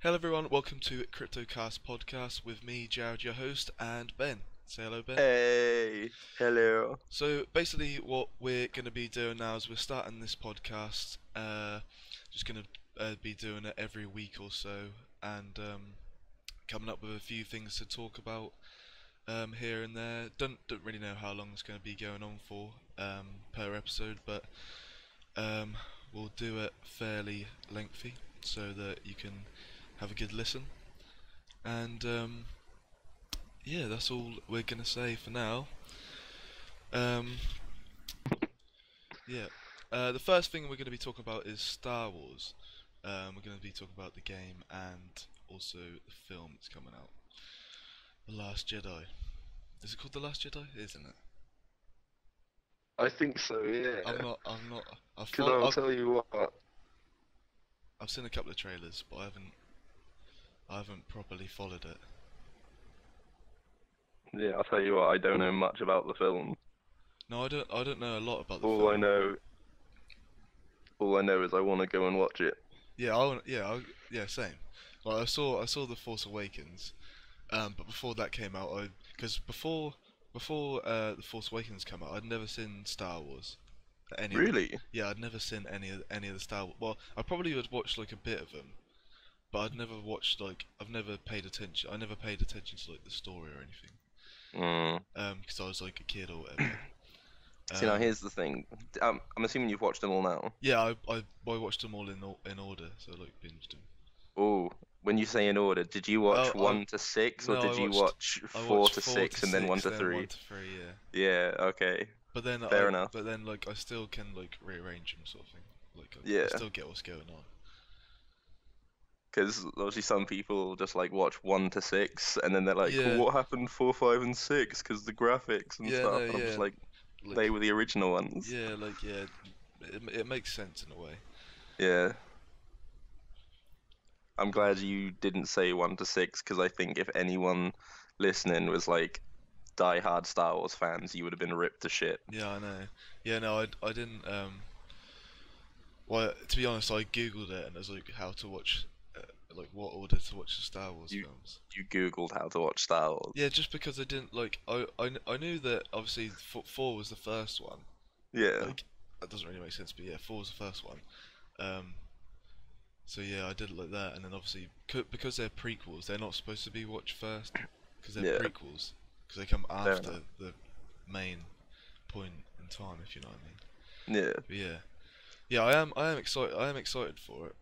Hello everyone, welcome to CryptoCast podcast with me, Jared, your host, and Ben. Say hello, Ben. Hey, hello. So basically, what we're going to be doing now is we're starting this podcast. Just going to be doing it every week or so, and coming up with a few things to talk about here and there. Don't really know how long it's going to be going on for per episode, but um, we'll do it fairly lengthy so that you can have a good listen. And yeah, that's all we're gonna say for now. Um, yeah, the first thing we're gonna be talking about is Star Wars. We're gonna be talking about the game and also the film that's coming out, The Last Jedi. Is it called The Last Jedi? Isn't it? I think so, I'm yeah. not. I'm not. Because I'll tell you what, I've seen a couple of trailers, but I haven't properly followed it. yeah, I'll tell you what, I don't know much about the film. No, I don't. I don't know a lot about the All I film. know, all I know is I want to go and watch it. Yeah, I want. Yeah, yeah, same. Like I saw The Force Awakens. But before that came out, because before the Force Awakens came out, I'd never seen Star Wars. Any of them. Really? Yeah, I'd never seen any of the Star Wars. Well, I probably would watch like a bit of them, but I'd never watched like I've never paid attention. I never paid attention to like the story or anything. Mm. Because I was like a kid or whatever. See, now Um, here's the thing. I'm assuming you've watched them all now. yeah, I watched them all in order, so I like binged them. Oh, when you say in order, did you Oh, watch 1 to 6 or no, did you watch I four watched to four to six and then one six, to then one three? to three. Yeah. Yeah, okay. Fair enough. But then like I still can like rearrange them sort of thing. Like I Yeah. still get what's going on. Because obviously some people just like watch 1 to 6 and then they're like, well, Yeah, what happened 4, 5, and 6? Because the graphics and yeah, stuff. no, And I'm just yeah, like, they like were the original ones. yeah, like yeah, it makes sense in a way. Yeah. I'm glad you didn't say 1 to 6 because I think if anyone listening was like die-hard Star Wars fans, you would have been ripped to shit. Yeah, I know. Yeah, no, I didn't. Well, to be honest, I googled it and it was like how to watch, like what order to watch the Star Wars You films. you Googled how to watch Star Wars. Yeah, just because I didn't like I knew that obviously four was the first one. Yeah. Like that doesn't really make sense, but yeah, four was the first one. Um, So yeah, I did it like that, and then obviously because they're prequels, they're not supposed to be watched first because they're Yeah. prequels because they come Fair after enough. the main point in time, if you know what I mean. Yeah. But yeah, yeah, I am excited. I am excited for it.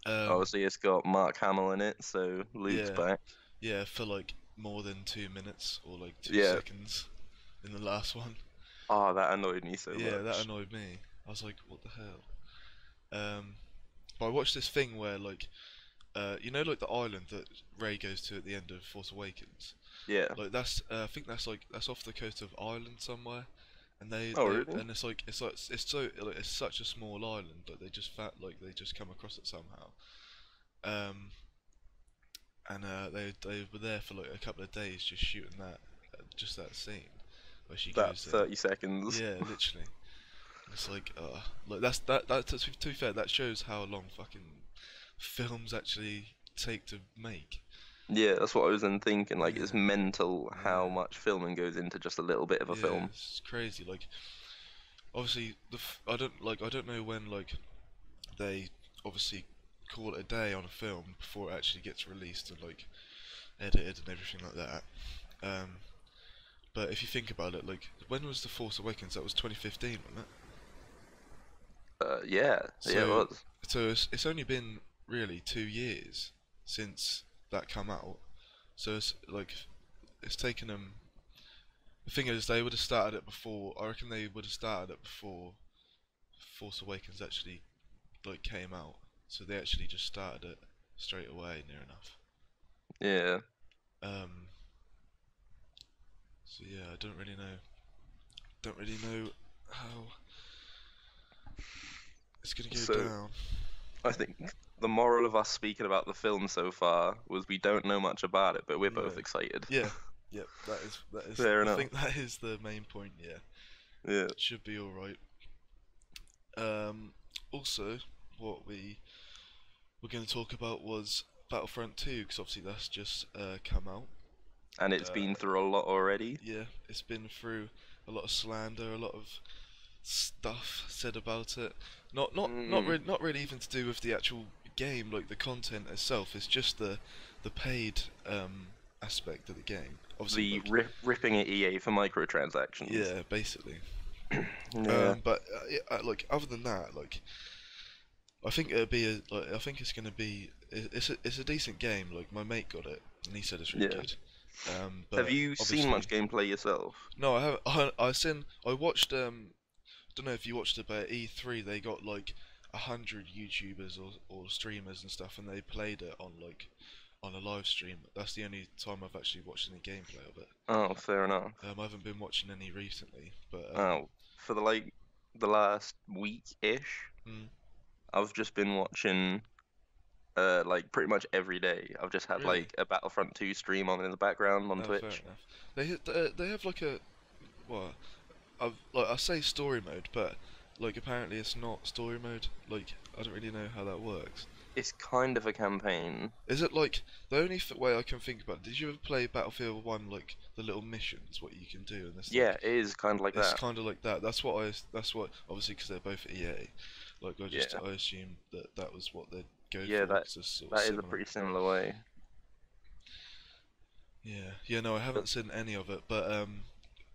Um, Obviously, it's got Mark Hamill in it, so Luke's yeah, back. yeah, for like more than 2 minutes or like two Yeah. seconds in the last one. Oh, that annoyed me so Yeah, that much. annoyed me. I was like, what the hell? Um, but I watched this thing where like like the island that Ray goes to at the end of Force Awakens. Yeah. Like that's I think that's off the coast of Ireland somewhere, and Oh, really? it's such a small island that they just come across it somehow. Um, and they were there for like a couple of days just shooting just that scene where she That goes there. 30 seconds. Yeah, literally. It's like that to be fair, that shows how long fucking films actually take to make. Yeah, that's what I was then thinking. Like, it's Yeah, mental how yeah. much filming goes into just a little bit of a Yeah, film. it's crazy. Like, obviously, I don't know when like they obviously call it a day on a film before it actually gets released and like edited and everything like that. Um, but if you think about it, like when was The Force Awakens? That was 2015, wasn't it? Yeah, yeah, it So, was. it's only been really 2 years since that come out. So it's like it's taken them. The thing is, they would have started it before. I reckon they would have started it before Force Awakens actually like came out. So they actually just started it straight away, near enough. Yeah. Um, so yeah, I don't really know. Don't really know how it's gonna go So down. I think the moral of us speaking about the film so far was we don't know much about it, but we're Yeah, both excited. yeah, yep. That is. Fair I enough. think that is the main point. Yeah, Yeah. should be all right. Also, what we were going to talk about was Battlefront 2, because obviously that's just come out. And it's been through a lot already. Yeah, it's been through a lot of slander, a lot of stuff said about it. Not really even to do with the actual game, like the content itself. It's just the paid aspect of the game. Obviously, The ripping at EA for microtransactions. yeah, basically. Yeah. But like other than that, like I think it'll be I think it's gonna be it's a decent game. Like my mate got it and he said it's really Yeah. good. But Have you seen much gameplay yourself? No, I haven't. I watched. Don't know if you watched it, but at E3 they got like 100 YouTubers or streamers and stuff, and they played it on a live stream. That's the only time I've actually watched any gameplay of it. Oh, fair enough. I haven't been watching any recently, but For the last week-ish, mm, I've just been watching like pretty much every day. I've just had Really? like a Battlefront 2 stream on in the background on fair Twitch. enough. They have like a well, I say story mode, but like apparently it's not story mode. Like I don't really know how that works. It's kind of a campaign. Is it like the only way I can think about it, did you ever play Battlefield 1, like the little missions, what you can do in this? Yeah, Like, it is kind of like it's that. kind of like that. That's what obviously because they're both EA. Like I assumed that was what they'd go Yeah, for. 'Cause it's sort of that is a similar. pretty similar way. Yeah. No, I haven't seen any of it, but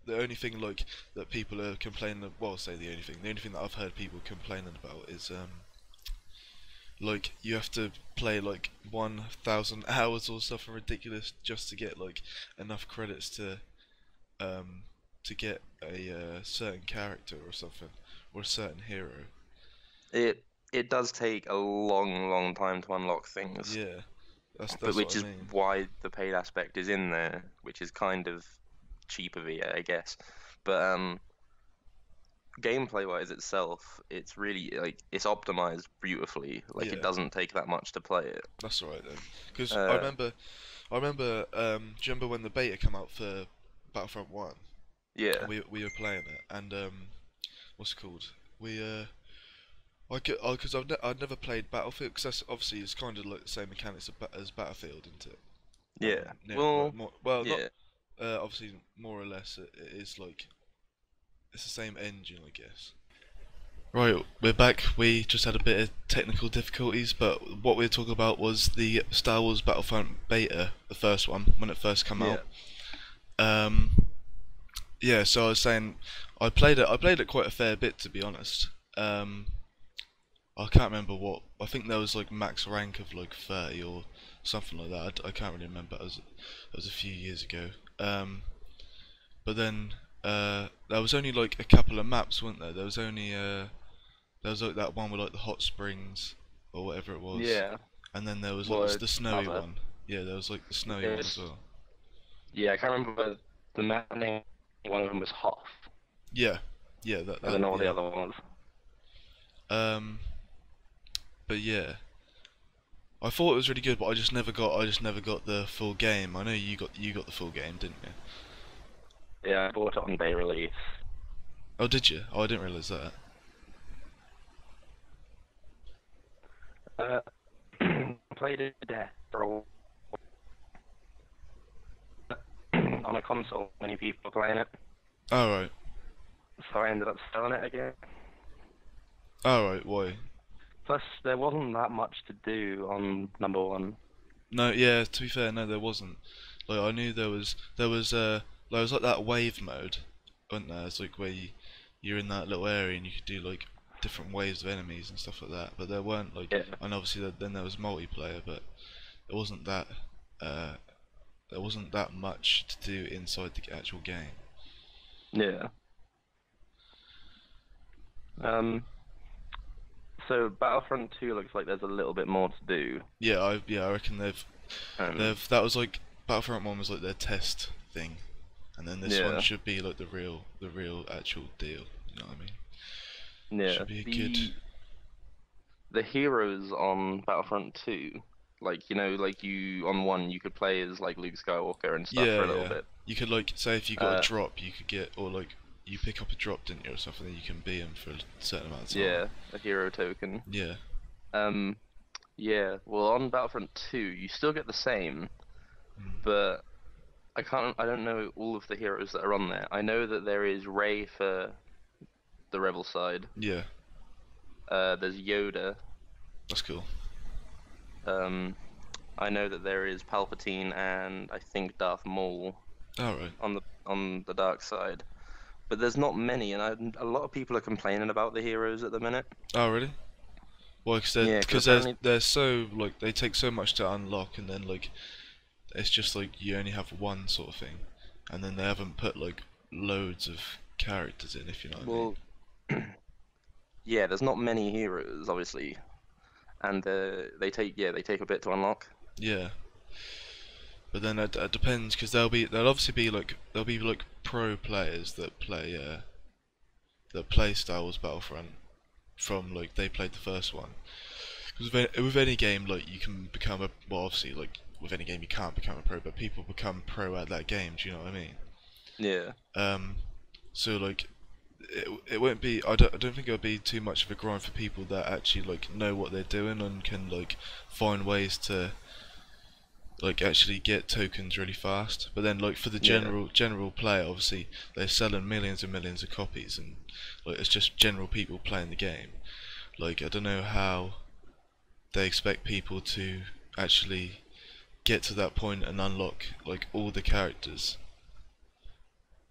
the only thing like that people are complaining. Well, say the only thing. The only thing that I've heard people complaining about is like you have to play like 1,000 hours or something ridiculous just to get like enough credits to get a certain character or something or a certain hero. It does take a long time to unlock things, Yeah, that's but which what I is mean. why the paid aspect is in there, which is kind of cheap of EA, I guess. But gameplay wise itself, it's really like it's optimized beautifully. Like Yeah, it doesn't take that much to play it. that's alright then. Because Uh, I remember. Do you remember when the beta came out for Battlefront 1? yeah, We were playing it, and what's it called? We because I'd never played Battlefield, because that's obviously it's kind of like the same mechanics as Battlefield, isn't it? yeah. Yeah, Well, like not yeah, obviously more or less it is like it's the same engine, I guess. Right, we're back. We just had a bit of technical difficulties, but what we were talking about was the Star Wars Battlefront beta, the first one when it first came yeah, out. Um, yeah, so I was saying I played it. I played it quite a fair bit, to be honest. I can't remember what. I think there was like max rank of like 30 or something like that. I can't really remember. It was a few years ago. But then there was only like a couple of maps, weren't there? There was only there was like that one with like the hot springs or whatever it was, yeah. and then there was Well, like the snowy another. one. Yeah, there was like the snowy one as well. Yeah, I can't remember the map name. One of them was Hoth. Yeah, I don't know what yeah. the other one was. But yeah, I thought it was really good, but I just never got the full game. I know you got the full game, didn't you? Yeah, I bought it on day release. Oh, did you? Oh, I didn't realise that. Played it to death for a while. On a console, many people were playing it, Oh right. so I ended up selling it again. Oh right. Why? Plus, there wasn't that much to do on number one. No, yeah. To be fair, no, there wasn't. Like I knew there was like that wave mode, wasn't there? It's like where you're in that little area and you could do like different waves of enemies and stuff like that. But there weren't like, Yeah, and obviously then there was multiplayer, but it wasn't that. Uh, there wasn't that much to do inside the actual game. yeah. So Battlefront 2 looks like there's a little bit more to do. I reckon Um, that was like Battlefront 1 was like their test thing, and then this one yeah, should be like the real actual deal. You know what I mean? yeah. Should be a good. The heroes on Battlefront 2, like like you on one you could play as like Luke Skywalker and stuff for a little bit. You could like say if you got Uh, a drop, you could get or like you pick up a drop, didn't you, or something, then you can be him for a certain amount of time. yeah, a hero token. Yeah. Um, Yeah, well, on Battlefront 2, you still get the same, Mm. but I don't know all of the heroes that are on there. I know that there is Rey for the Rebel side. Yeah, There's Yoda. that's cool. Um, I know that there is Palpatine and I think Darth Maul All right. on the dark side. But there's not many, and a lot of people are complaining about the heroes at the minute. Oh, really? Well, Yeah, because because apparently, they're so like they take so much to unlock, and then like it's just like you only have one sort of thing, and then they haven't put like loads of characters in, if you know what I mean. well, yeah, there's not many heroes, obviously, and they take a bit to unlock. Yeah, but then it depends because there'll obviously be like there'll be like pro players that play Star Wars Battlefront from like they played the first one. Because with any game, like you can become a well, obviously like with any game you can't become a pro, but people become pro at that game. Do you know what I mean? Yeah, Um, so like it won't be. I don't think it'll be too much of a grind for people that actually like know what they're doing and can like find ways to like actually get tokens really fast. But then like for the yeah. general player, obviously they're selling millions and millions of copies, and like it's just general people playing the game. Like I don't know how they expect people to actually get to that point and unlock like all the characters.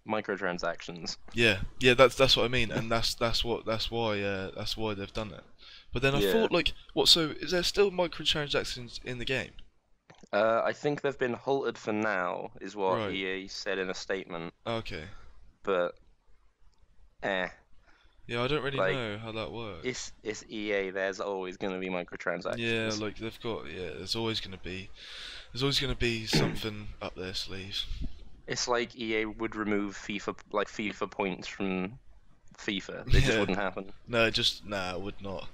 Microtransactions. Yeah, yeah, that's what I mean, and that's why they've done it. But then I Yeah. thought like, what? So is there still microtransactions in the game? I think they've been halted for now, is what Right. EA said in a statement. Okay. But eh, Yeah, I don't really like know how that works. it's EA. There's always gonna be Yeah, microtransactions. like there's always gonna be something up their sleeves. It's like EA would remove FIFA points from FIFA. It just Yeah. wouldn't happen. No, just nah, I would not.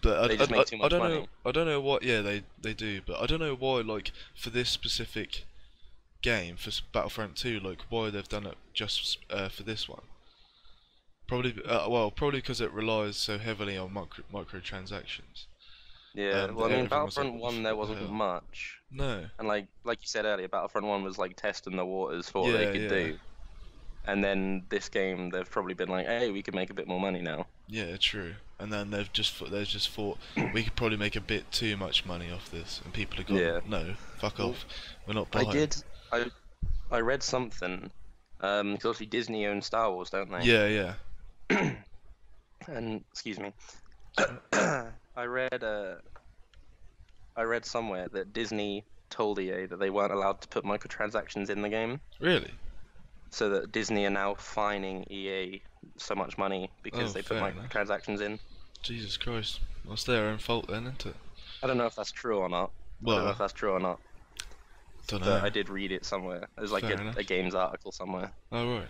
But They just make too I much don't know money. what yeah they do, but I don't know why like for this specific game for Battlefront 2 like why they've done it just for this one. Probably well probably because it relies so heavily on microtransactions. Yeah, well, I mean, Everyone was like, Battlefront 1 there what the wasn't hell? much, No. and like you said earlier, Battlefront 1 was like testing the waters for what they Yeah, could yeah. do. And then this game, they've probably been like, hey, we could make a bit more money now. Yeah, true. And then they've just thought we could probably make a bit too much money off this, and people have gone, Yeah. no, fuck Well, off, we're not I buying. did. I I read something. Because obviously Disney owns Star Wars, don't they? Yeah, yeah. And excuse me, Sorry. I read I read somewhere that Disney told EA that they weren't allowed to put microtransactions in the game, Really? so that Disney are now fining EA so much money Oh, because they put fair enough. microtransactions in. Jesus Christ. Well, it's their own fault then, isn't it? I don't know if that's true or not. I don't know if Well, that's true or not, don't but know. I did read it somewhere. There's like Fair enough. a games article somewhere. Oh, right.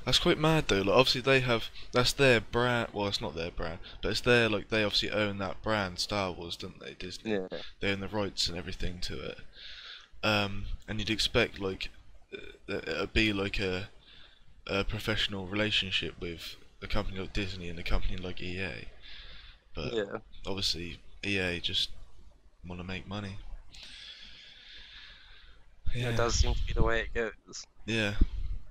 That's quite mad though. Like, obviously they have that's their brand. Well, it's not their brand, but it's their like they obviously own that brand, Star Wars, don't they? Disney. Yeah, They own the rights and everything to it. And you'd expect like that it'd be like a professional relationship with a company like Disney and a company like EA. But yeah. obviously EA just want to make money. It Yeah, does seem to be the way it goes. yeah.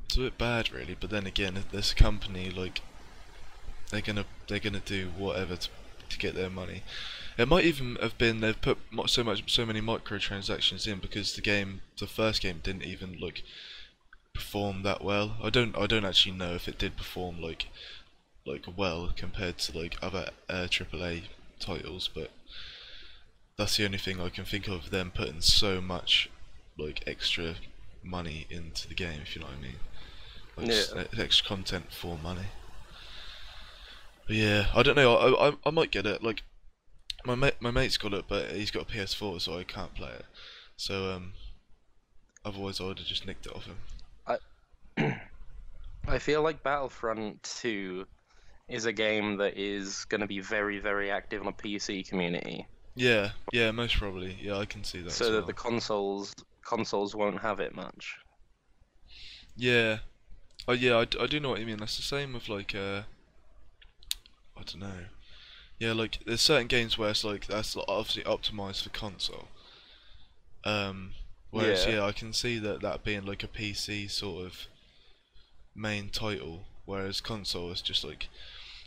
It's a bit bad, really. But then again, if there's a company like they're gonna do whatever to get their money. It might even have been they've put so many microtransactions in because the first game didn't even like perform that well. I don't actually know if it did perform like well compared to like other AAA titles, but that's the only thing I can think of them putting so much like extra money into the game, if you know what I mean. Like Yeah. extra content for money. But yeah, I don't know. I might get it. Like my mate's got it, but he's got a PS4, so I can't play it. So otherwise I would have just nicked it off him. I I feel like Battlefront 2 is a game that is going to be very, very active on a PC community, Yeah, yeah, most probably. Yeah, I can see that as so that the well. consoles won't have it much. Yeah. Oh yeah, I do know what you mean. That's the same with like I don't know. Yeah, like there's certain games where it's like that's like, obviously optimized for console. Um, Whereas Yeah, yeah, I can see that being like a PC sort of main title, whereas console is just like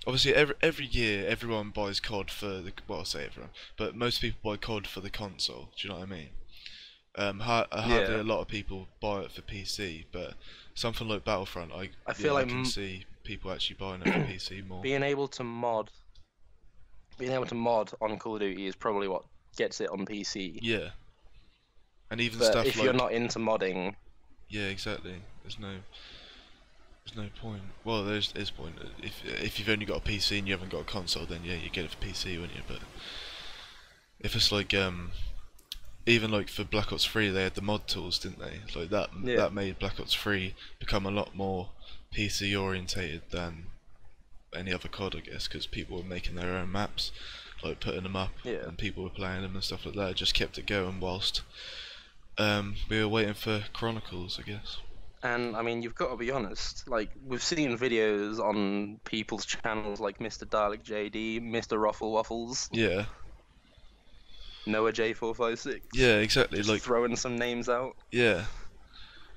obviously every year everyone buys COD for the well, I'll say everyone, but most people buy COD for the console. Do you know what I mean? Hardly yeah. a lot of people buy it for PC, but something like Battlefront, I feel yeah, I like can see people actually buying it for PC more. being able to mod, being able to mod on Call of Duty is probably what gets it on PC. Yeah, and even But stuff if you're like not into modding, yeah, exactly. There's no point. Well, is point. If you've only got a PC and you haven't got a console, then yeah, you get it for PC, wouldn't you? But if it's like even like for Black Ops 3, they had the mod tools, didn't they? Like yeah, that made Black Ops 3 become a lot more PC orientated than any other COD, I guess, because people were making their own maps, like putting them up, yeah. and people were playing them and stuff like that. It just kept it going whilst we were waiting for Chronicles, I guess. And I mean, you've got to be honest. Like we've seen videos on people's channels, like Mr. Dalek JD, Mr. Ruffle Waffles, Yeah, Noah J456, yeah, exactly. just Like, throwing some names out. yeah,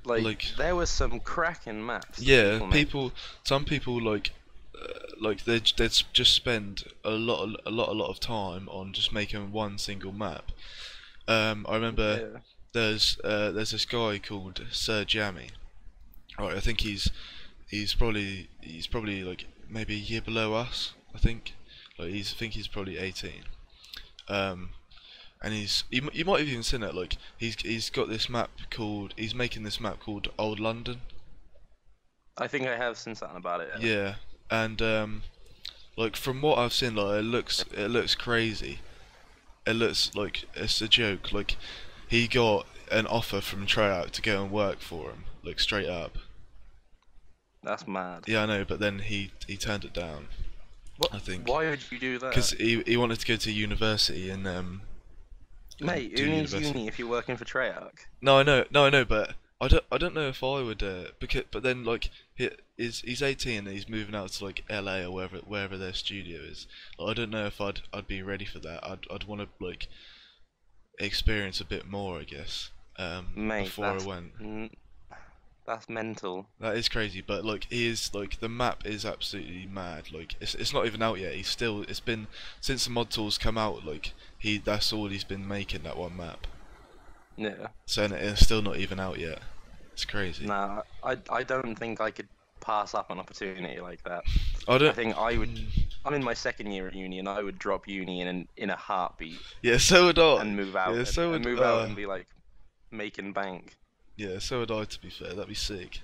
Like like, there was some cracking maps that yeah. people made. Some people like they'd just spend a lot of time on just making one single map. I remember Yeah, there's this guy called Sir Jammy. Right, I think he's probably like maybe a year below us. I think I think he's probably 18. Um, and you might have even seen it. Like he's got this map called he's making this map called Old London. I think I have seen something about it. Yeah, and like from what I've seen, like it looks crazy. It looks like it's a joke. Like he got an offer from Treyarch to go and work for him, like straight up. That's mad. Yeah, I know, but then he turned it down. What? I think Why would you do because that? he wanted to go to university and Mate, do who needs university. uni if you're working for Treyarch? No, I know, but I don't know if I would because but then like he's 18 and he's moving out to like LA or wherever their studio is. Like, I don't know if I'd be ready for that. I'd want to like experience a bit more, I guess. Mate, Before I went. that's mental. That is crazy, but like he is like the map is absolutely mad. Like it's not even out yet. It's been since the mod tools come out. Like that's all he's been making, that one map. Yeah. So and it's still not even out yet. It's crazy. Nah, I don't think I could pass up an opportunity like that. I don't. I think I would. I'm in my second year at uni, and I would drop uni in a heartbeat Yeah, so would I. and move out Yeah, so and would move out and be like making bank. yeah, so would I. To be fair, that'd be sick.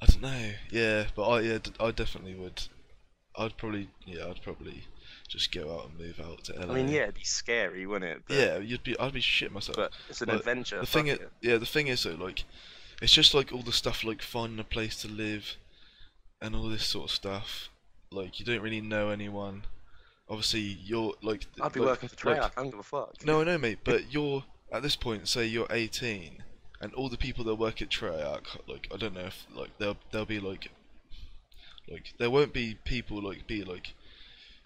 I don't know. Yeah, but I definitely would. I'd probably just go out and move out to LA. I mean, yeah, it'd be scary, wouldn't it? But, Yeah, I'd be shit myself. but it's an Like, adventure. the Fuck thing is, it. yeah, the thing is though, like, it's just like all the stuff like finding a place to live and all this sort of stuff. Like, you don't really know anyone. Obviously, you're like, I'd be like, working for Treyarch. I don't give a fuck. no, I know, mate, but you're at this point. Say you're 18, and all the people that work at Treyarch, like, I don't know if like they'll be like there won't be people like be like,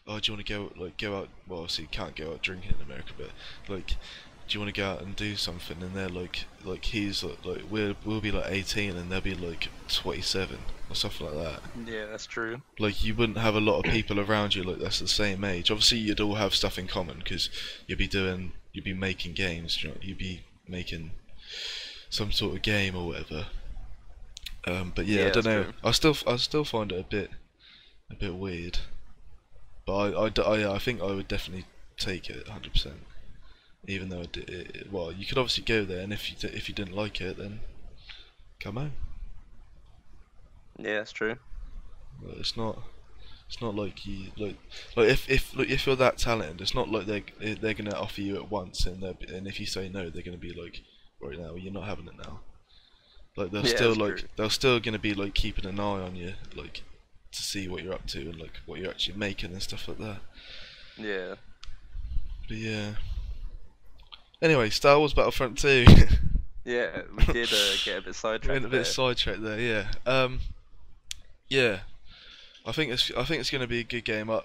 oh, do you want to go out? Well, obviously you can't go out drinking in America, but like, do you want to go out and do something? And they're like he's like we'll be like 18, and they'll be like 27 or something like that. Yeah, that's true. Like you wouldn't have a lot of people around you like that's the same age. Obviously, you'd all have stuff in common because you'd be making games. You know, you'd be making some sort of game or whatever. But yeah, Yeah, I don't that's know. true. I still find it a bit weird. But I think I would definitely take it 100%. Even though well, you could obviously go there, and if you didn't like it, then come home. Yeah, that's true. But it's not like you like if you're that talented, it's not like they're gonna offer you at once, and if you say no, they're gonna be like, right now you're not having it now. Like Yeah, that's true. they're still gonna be like keeping an eye on you, like to see what you're up to and like what you're actually making and stuff like that. Yeah. But yeah. Anyway, Star Wars Battlefront 2. Yeah, we did get a bit We sidetracked went a bit there. sidetracked there, yeah. Yeah. I think it's going to be a good game. Are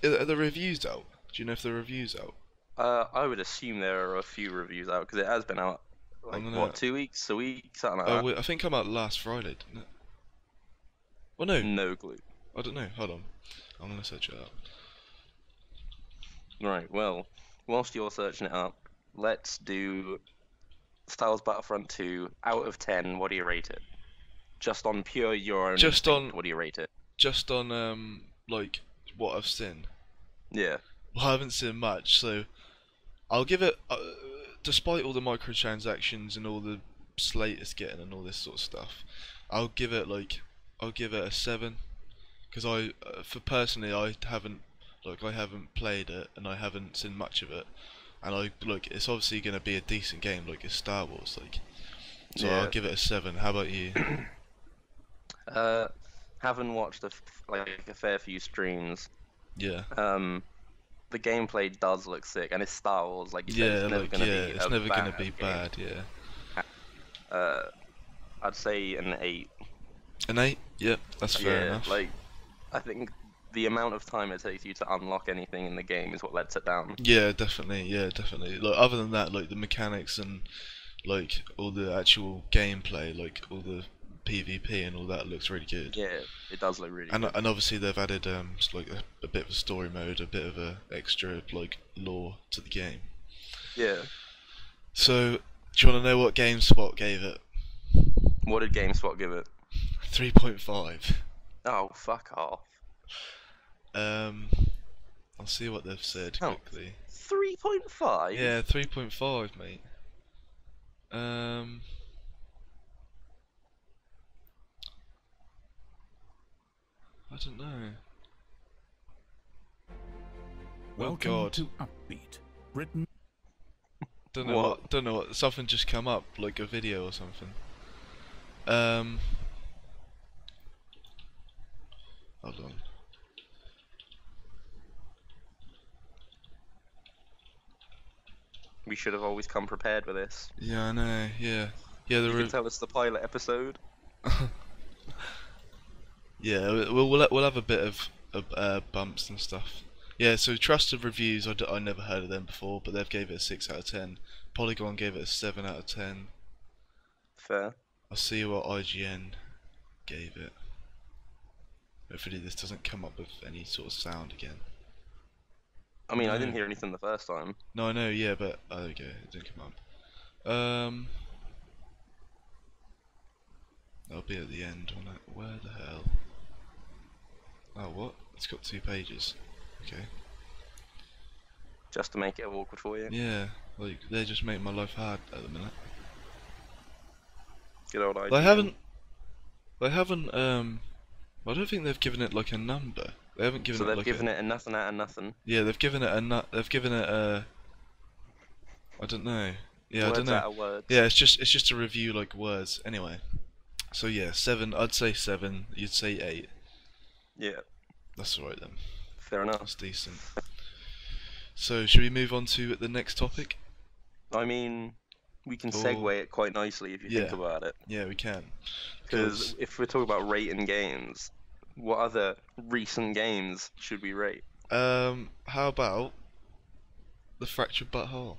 the reviews out? Do you know if the reviews out? I would assume there are a few reviews out because it has been out I'm like gonna. what, 2 weeks, a week, something like that. Wait, I think come out last Friday, didn't it? Well, no, No clue. I don't know. Hold on, I'm gonna search it up. Right. Well, whilst you're searching it up, let's do Star Wars Battlefront 2 out of 10. What do you rate it? Just on pure your own Just instinct, on, what do you rate it? just on like what I've seen. Yeah. Well, I haven't seen much, so I'll give it. Despite all the microtransactions and all the slate it's getting and all this sort of stuff, I'll give it a 7. Because for personally, I haven't played it and I haven't seen much of it, and it's obviously going to be a decent game, like it's Star Wars, like. So Yeah. I'll give it a 7. How about you? Haven't watched a fair few streams. Yeah. The gameplay does look sick, and it's Star Wars, like you said. Yeah, It's never gonna be it's never gonna be game. bad. Yeah. I'd say an 8. An 8? Yep, that's fair Yeah, enough. like I think the amount of time it takes you to unlock anything in the game is what lets it down. Yeah, definitely. Yeah, definitely. Like other than that, like the mechanics and like all the actual gameplay, like all the PvP and all that looks really good. Yeah, it does look really And good. and obviously they've added like a bit of a story mode, a bit of a extra like lore to the game. Yeah. So, do you want to know what GameSpot gave it? What did GameSpot give it? 3.5. Oh, fuck off. I'll see what they've said Oh. quickly. 3.5? Yeah, 3.5, mate. I don't know. Welcome God. to Upbeat, Britain. Don't know What? Don't know what. Something just come up, like a video or something. Hold on. We should have always come prepared with this. Yeah, I know. Yeah, yeah. You can tell us the pilot episode. Yeah, we'll have a bit of bumps and stuff. Yeah, so trusted reviews, I never heard of them before, but they've gave it a 6 out of 10. Polygon gave it a 7 out of 10. Fair. I'll see what IGN gave it. Hopefully this doesn't come up with any sort of sound again. I mean, I No. didn't hear anything the first time. No, I know, yeah, but there we go, it didn't come up. That'll be at the end, won't it? Where the hell? Oh, what? It's got 2 pages. Okay. Just to make it awkward for you. Yeah, like they just make my life hard at the minute. Good old idea. They haven't. I don't think they've given it like a number. They haven't given So it they've like given it a nothing out of nothing. Yeah, they've given it a They've given it a. I don't know. Yeah, Words I don't know. out of words. Yeah, it's just a review like words. Anyway, so yeah, 7. I'd say 7. You'd say 8. Yeah, That's alright then. fair enough. That's decent. So should we move on to the next topic? I mean, we can Or- segue it quite nicely if you think Yeah. about it. Yeah, we can. Because if we're talking about rating games, what other recent games should we rate? How about the Fractured Butthole?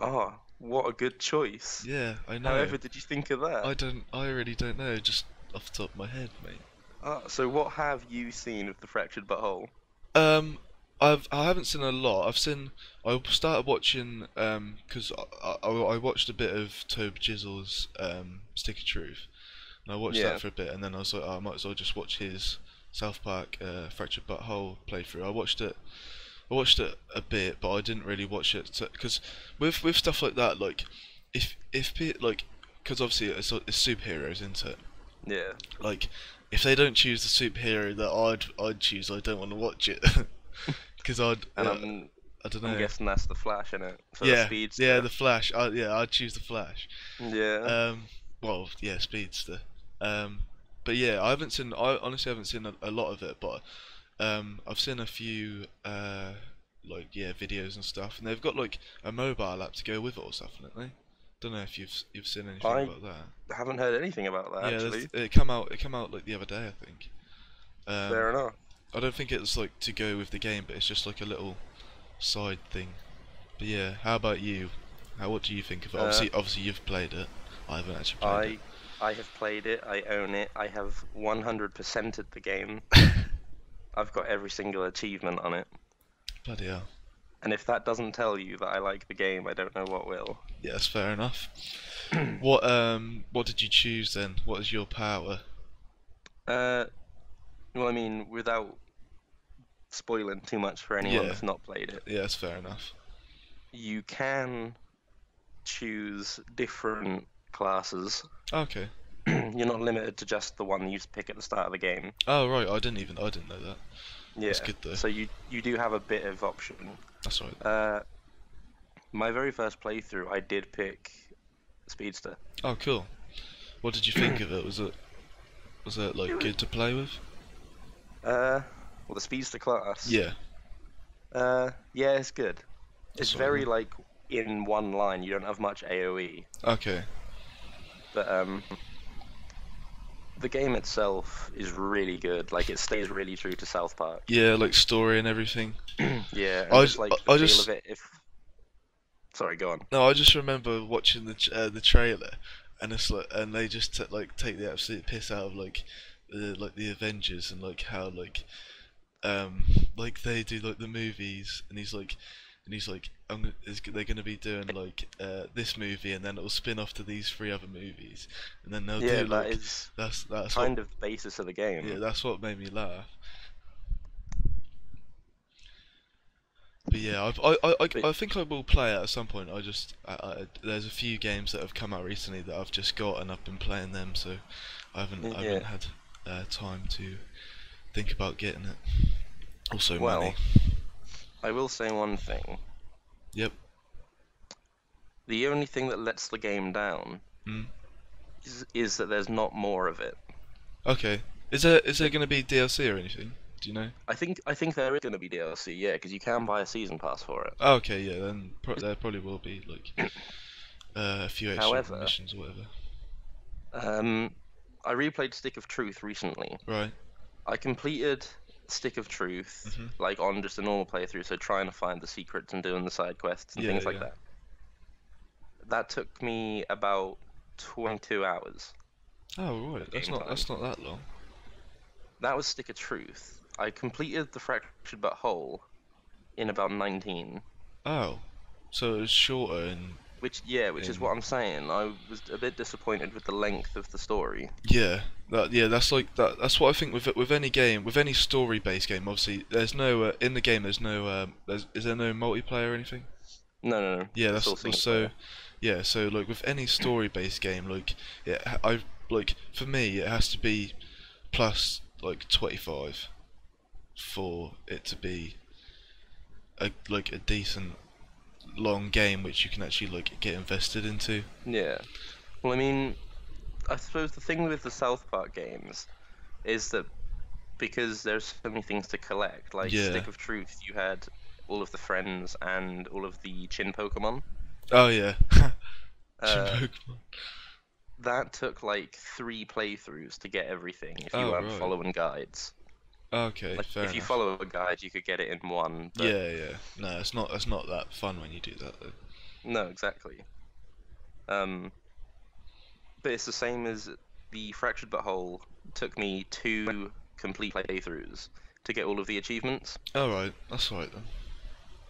Oh, what a good choice. Yeah, I know. However, did you think of that? I really don't know, just off the top of my head, mate. So what have you seen of the Fractured Butthole? I haven't seen a lot. I started watching because I watched a bit of Tobe Jizzle's Stick of Truth, and I watched Yeah. that for a bit, and then I was like, oh, I might as well just watch his South Park Fractured Butthole playthrough. I watched it a bit, but I didn't really watch it because with stuff like that, like if like because obviously it's superheroes, isn't it? Yeah. Like if they don't choose the superhero that I'd choose, I don't want to watch it because And I don't know. I'm guessing that's the Flash in it. So yeah, the Speedster. yeah, the Flash. I'd choose the Flash. Yeah. Well, yeah, Speedster. But yeah, I honestly haven't seen a lot of it, but I've seen a few like videos and stuff, and they've got like a mobile app to go with it or something, haven't they? Don't know if you've seen anything about that. I haven't heard anything about that Yeah, actually. it come out like the other day, I think. Fair enough. I don't think it's like to go with the game, but it's just like a little side thing. But yeah, how about you? What do you think of it? Obviously you've played it. I haven't actually played it. I have played it. I own it. I have 100%ed the game. I've got every single achievement on it. Bloody hell. And if that doesn't tell you that I like the game, I don't know what will. Yeah, that's fair enough. What did you choose then? What is your power? Well, I mean, without spoiling too much for anyone Yeah. that's not played it, Yeah, that's fair enough. you can choose different classes. Okay. You're not limited to just the one you pick at the start of the game. Oh right, I didn't know that. Yeah. That's good though. So you do have a bit of option. That's right. My very first playthrough, I did pick Speedster. Oh cool. What did you think of it? Was it like good to play with? Well, the Speedster class. Yeah. Yeah, it's good. It's That's all very right. like in one line. You don't have much AOE, Okay. but the game itself is really good. Like it stays really true to South Park. Yeah, like story and everything. Yeah, and I just j- like I the feel just- of it. Sorry, go on. No, I just remember watching the trailer, and it's like, and they just take the absolute piss out of like the Avengers and like how like they do like the movies, and he's like, they're gonna be doing like this movie, and then it'll spin off to these 3 other movies, and then they'll Yeah, do like that is that's kind what, of the basis of the game. yeah, that's what made me laugh. But yeah, I think I will play it at some point. There's a few games that have come out recently that I've just got, and I've been playing them, so I haven't had time to think about getting it. Also, Well, money. I will say one thing. Yep. The only thing that lets the game down Mm. is that there's not more of it. Okay. Is there going to be DLC or anything? Do you know? I think there is going to be DLC, yeah, because you can buy a season pass for it. Oh, okay, yeah. Then there probably will be like a few extra However, missions or whatever. I replayed Stick of Truth recently. Right. I completed Stick of Truth like on just a normal playthrough, so trying to find the secrets and doing the side quests and things like Yeah. that. That took me about 22 hours. Oh right. That's not that long. That was Stick of Truth. I completed the Fractured But Whole in about 19. Oh. So it was shorter and. Which is what I'm saying. I was a bit disappointed with the length of the story. Yeah, that's like that. That's what I think with any game, with any story-based game. Obviously, there's no in the game. There's no is there no multiplayer or anything? No. Yeah, it's all that's single so. player. Yeah, so like with any story-based game, like for me, it has to be plus like 25 for it to be a decent long game which you can actually like get invested into. Yeah. Well, I mean, I suppose the thing with the South Park games is that because there's so many things to collect, like Yeah. Stick of Truth, you had all of the friends and all of the Chin Pokemon. Oh yeah. Uh, Pokemon. That took like 3 playthroughs to get everything if you Oh, weren't right. following guides. Okay, Like fair if you enough. follow a guide, you could get it in one. But Yeah. No, it's not that fun when you do that though. No, exactly. But it's the same as the Fractured But Whole. Took me 2 complete playthroughs to get all of the achievements. Alright, that's alright then.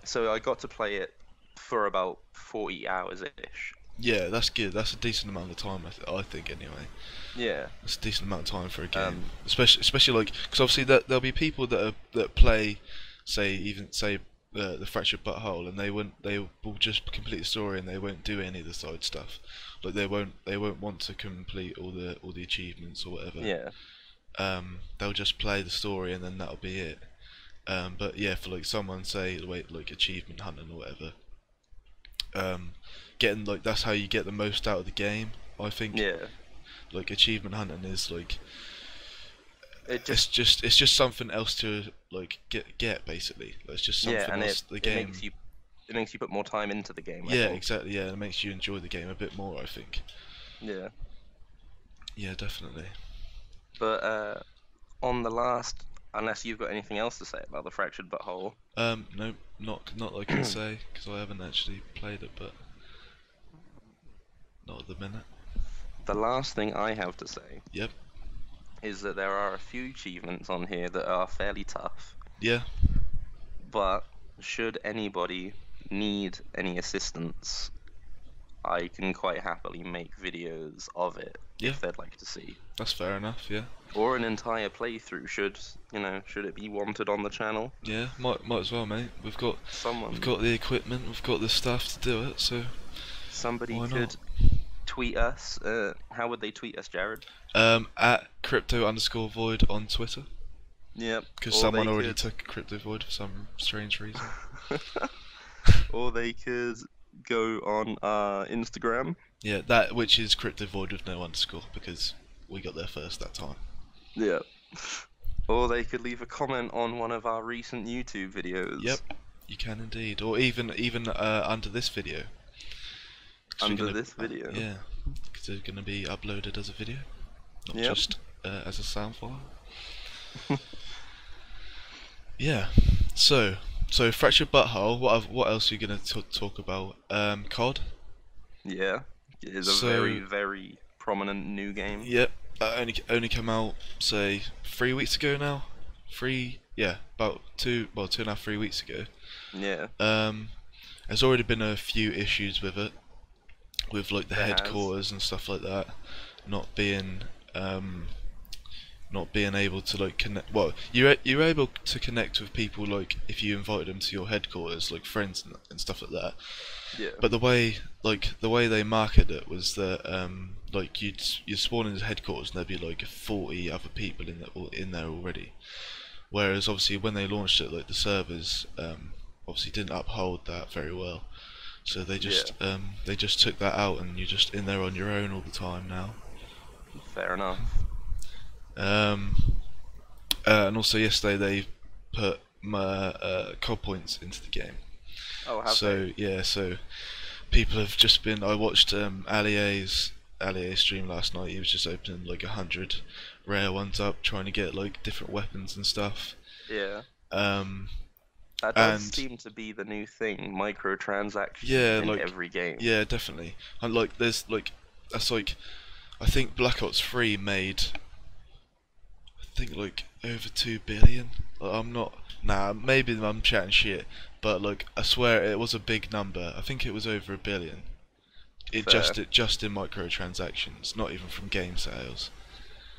So I got to play it for about 40 hours-ish. Yeah, that's good. That's a decent amount of time, I think anyway. Yeah. It's a decent amount of time for a game, Um, especially like because obviously there'll be people that play, say the Fractured But Whole, and they will just complete the story and they won't do any of the side stuff. Like they won't want to complete all the achievements or whatever. Yeah. They'll just play the story and then that'll be it. But yeah, for like someone say like achievement hunting or whatever, getting like that's how you get the most out of the game. I think. Yeah. Like achievement hunting is like It it's just something else to like get basically. Like, it's just something and else. The game. it makes you put more time into the game. I Yeah, think. exactly. Yeah, it makes you enjoy the game a bit more. I think. Yeah. Yeah, definitely. But on the last, unless you've got anything else to say about the Fractured Butthole. No, not that I can say, because I haven't actually played it, but not at the minute. The last thing I have to say Yep. is that there are a few achievements on here that are fairly tough, Yeah. but should anybody need any assistance, I can quite happily make videos of it Yeah. if they'd like to see. That's fair enough. Yeah. Or an entire playthrough should it be wanted on the channel. Yeah. Might as well, mate. We've got Someone, the equipment. We've got the staff to do it. So somebody why could not? tweet us. How would they tweet us, Jared? At crypto_void on Twitter. Yep. Because Or someone they already could- took CryptoVoid for some strange reason. Or they could go on our Instagram. Yeah, that which is CryptoVoid with no underscore, because we got there first that time. Yeah. Or they could leave a comment on one of our recent YouTube videos. Yep, you can indeed, or even under this video. 'Cause we're Under gonna- this video. Yeah, because they're going to be uploaded as a video, not Yep. just as a sound file. Yeah. So Fractured Butthole. What else are you going to talk about? COD. Yeah. It is a So- very, very prominent new game. Yep. Only come out, say, 3 weeks ago now. About 2.5, 3 weeks ago. Yeah. There's already been a few issues with it, with like the There has. headquarters and stuff like that, not being able to like connect. Well, you're able to connect with people like if you invited them to your headquarters, like friends and stuff like that. Yeah. But the way they marketed it was that like you'd spawn into headquarters and there'd be like 40 other people in there already. Whereas obviously when they launched it, like the servers obviously didn't uphold that very well. So they just took that out and you're just in there on your own all the time now. Fair enough. And also yesterday they put COD points into the game. Oh, have So yeah, so people have just been. I watched Allia's stream last night. He was just opening like 100 rare ones up, trying to get like different weapons and stuff. they? Yeah. That and- does seem to be the new thing, microtransactions Yeah, in like- every game. Yeah, definitely. And like, there's like, that's like, I think Black Ops 3 made, I think like over 2 billion. Like, I'm not. Nah, maybe I'm chatting shit, but like I swear it was a big number. I think it was over 1 billion. It Fair. just in microtransactions, not even from game sales.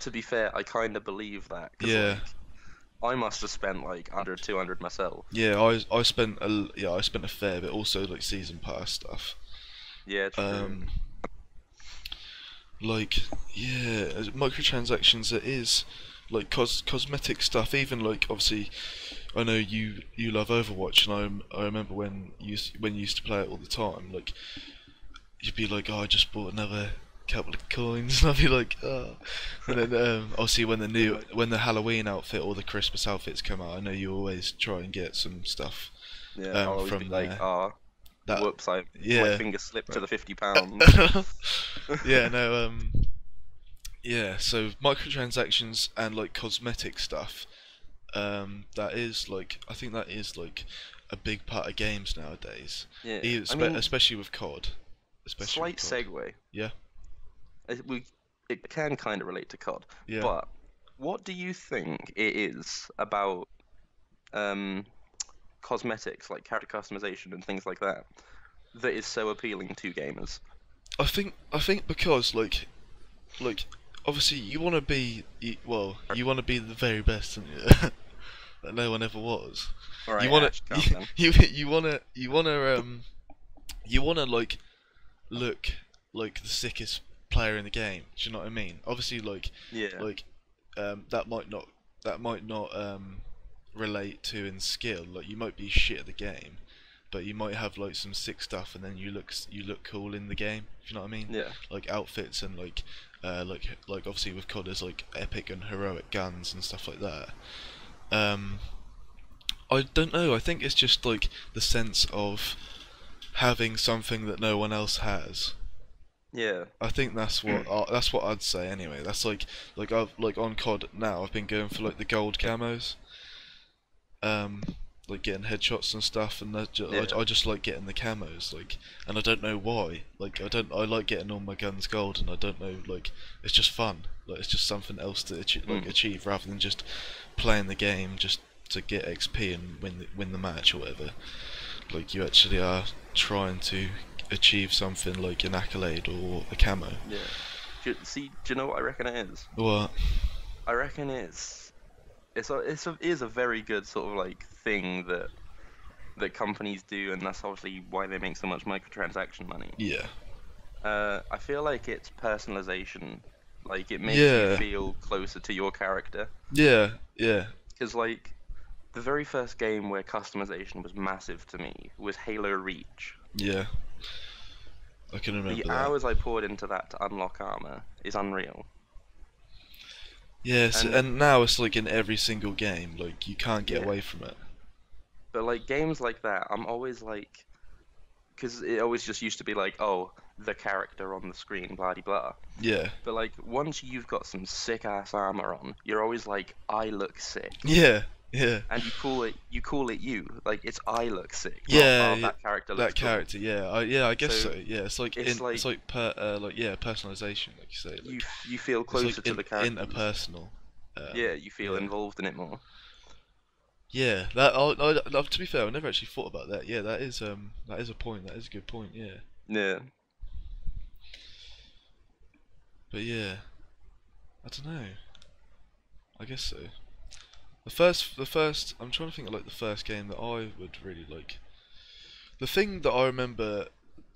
To be fair, I kind of believe that. 'Cause, Yeah. like, I must have spent like under 200 myself. Yeah, I spent a fair bit. Also like season pass stuff. Yeah, true. Like yeah, as microtransactions it is like cosmetic stuff. Even like obviously, I know you love Overwatch, and I remember when you used to play it all the time. Like you'd be like, oh, I just bought another couple of coins, and I'd be like, oh. And then obviously when the Halloween outfit or the Christmas outfits come out, I know you always try and get some stuff. Yeah, I'll always from be like, there. That whoops, my yeah. finger slipped to the £50. Yeah, no, yeah, so microtransactions and like cosmetic stuff, that is like, I think that is like a big part of games nowadays. Yeah, I I mean, especially with COD. slight segue. Yeah. It can kind of relate to COD. Yeah. But what do you think it is about cosmetics, like character customization and things like that, that is so appealing to gamers? I think because like obviously you want to be the very best, don't you? That no one ever was. All right, You want Ash, calm to down. you want to like look like the sickest player in the game. Do you know what I mean? Obviously, like Yeah. that might not relate to in skill. Like you might be shit at the game, but you might have like some sick stuff, and then you look cool in the game. If you know what I mean? Yeah. Like outfits and like obviously with COD there's like epic and heroic guns and stuff like that. I don't know. I think it's just like the sense of having something that no one else has. Yeah. I think that's what I'd say anyway. That's I've like on COD now. I've been going for like the gold camos, um, like getting headshots and stuff, and Yeah. I just like getting the camos, like, and I don't know why. Like I like getting all my guns gold, and I don't know, like, it's just fun. Like it's just something else to achieve rather than just playing the game just to get XP and win the match or whatever. Like you actually are trying to achieve something like an accolade or a camo. Yeah. Do you know what I reckon it is? What? I reckon is a very good sort of like thing that companies do, and that's obviously why they make so much microtransaction money. Yeah. I feel like it's personalization. Like it makes Yeah. you feel closer to your character. Yeah. Yeah. Because like the very first game where customization was massive to me was Halo Reach. Yeah. I can remember The that. hours I poured into that to unlock armor is unreal. Yes, and now it's like in every single game, like you can't get Yeah. away from it. But like games like that, I'm always like, because it always just used to be like, oh, the character on the screen, blah de blah. Yeah. But like once you've got some sick ass armor on, you're always like, I look sick. Yeah. Yeah. And you call it you. Like it's I look sick. not, Yeah. "Oh, that character looks That character. Yeah. I guess So, so. Yeah. It's like it's it's like personalization, like you say. cool. Like, You feel it's closer like to the character. interpersonal. Yeah, you feel yeah. involved in it more. Yeah. To be fair, I never actually thought about that. Yeah, that is a point. That is a good point. Yeah. Yeah. But yeah, I don't know. I guess so. The first. I'm trying to think of like the first game that I would really like. The thing that I remember,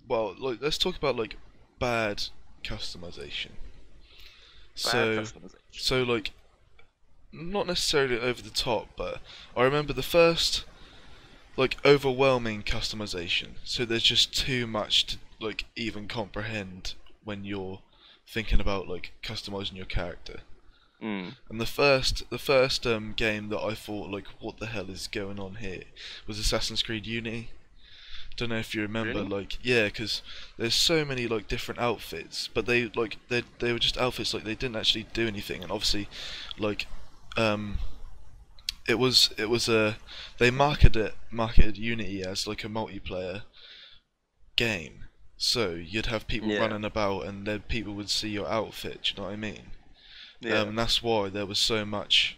well, like let's talk about like bad customization. Bad customization. So like, not necessarily over the top, but I remember the first like overwhelming customization. So there's just too much to like even comprehend when you're thinking about like customizing your character. And the first game that I thought like, what the hell is going on here, was Assassin's Creed Unity. Don't know if you remember, Really? like, yeah, because there's so many like different outfits, but they were just outfits, like they didn't actually do anything, and obviously, like, it was they marketed Unity as like a multiplayer game, so you'd have people Yeah. running about, and then people would see your outfit. Do you know what I mean? Yeah. And that's why there was so many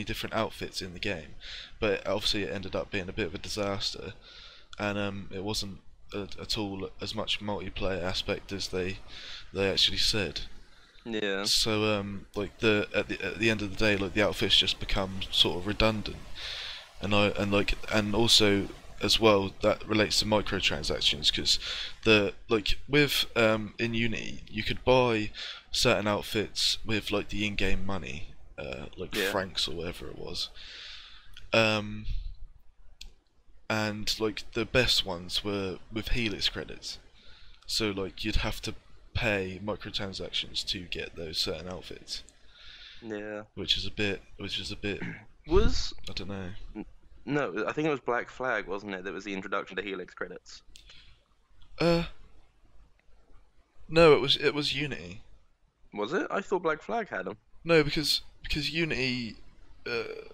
different outfits in the game. But obviously it ended up being a bit of a disaster, and it wasn't at all as much multiplayer aspect as they actually said. Yeah. So like at the end of the day, like the outfits just become sort of redundant, and also as well that relates to microtransactions, because with in Unity you could buy certain outfits with like the in-game money, like Yeah. francs or whatever it was, and like the best ones were with Helix credits. So like you'd have to pay microtransactions to get those certain outfits, Yeah. which is a bit Was I don't know. no, I think it was Black Flag, wasn't it? That was the introduction to Helix credits. No, it was Unity. Was it? I thought Black Flag had them. No, because Unity,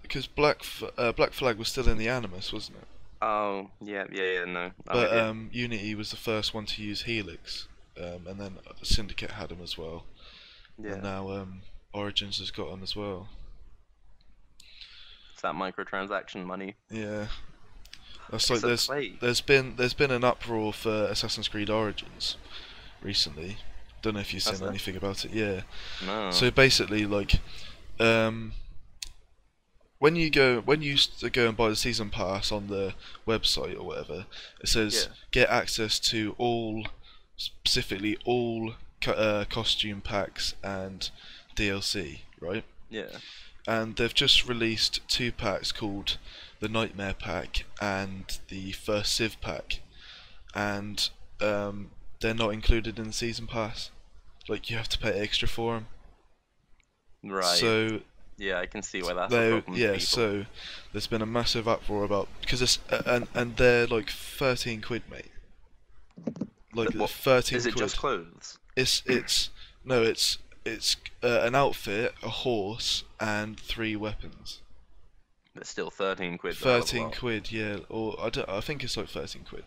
because Black Flag was still in the Animus, wasn't it? Oh, yeah, no. But Unity was the first one to use Helix, and then Syndicate had them as well, yeah. and now Origins has got them as well. It's that microtransaction money. Yeah, that's It's like a plague. there's been an uproar for Assassin's Creed Origins recently. Don't know if you've Has seen there? anything about it. Yeah. No. So basically, like, when you go and buy the season pass on the website or whatever, it says Yeah. get access to specifically all costume packs and DLC, right? Yeah. And they've just released 2 packs called the Nightmare Pack and the First Civ Pack, and they're not included in the season pass. Like you have to pay extra for them. Right. So yeah, I can see why that's a problem for people. so there's been a massive uproar about, because it's and they're like 13 quid, mate. like What 13 is it? quid. Just clothes? It's no, it's an outfit, a horse, and 3 weapons. It's still 13 quid. 13 quid, yeah, or I think it's like 13 quid,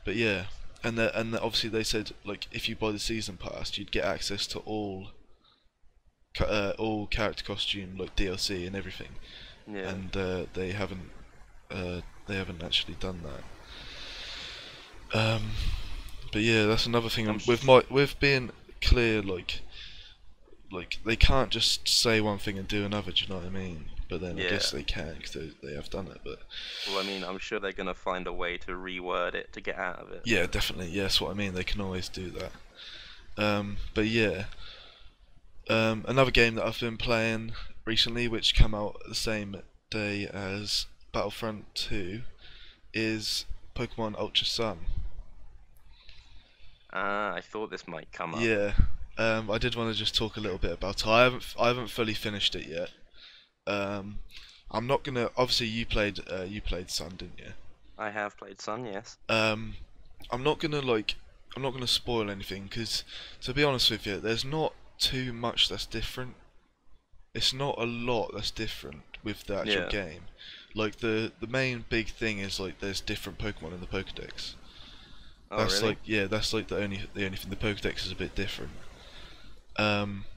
but yeah, and obviously they said like if you buy the season pass, you'd get access to all character costume like DLC and everything, Yeah. and they haven't actually done that. But yeah, that's another thing with being clear, like they can't just say one thing and do another. Do you know what I mean? But then I guess they can because they have done it. But well, I mean, I'm sure they're gonna find a way to reword it to get out of it. yeah, definitely. Yeah, that's what I mean. They can always do that. But yeah, another game that I've been playing recently, which came out the same day as Battlefront 2, is Pokemon Ultra Sun. I thought this might come up. Yeah. I did want to just talk a little bit about it. I haven't fully finished it yet. I'm not gonna. Obviously, you played Sun, didn't you? I have played Sun, yes. I'm not gonna spoil anything because, to be honest with you, there's not too much that's different. It's not a lot that's different with the actual game. Like the main big thing is like there's different Pokemon in the Pokédex. Oh, That's really? that's like the only thing. The Pokédex is a bit different.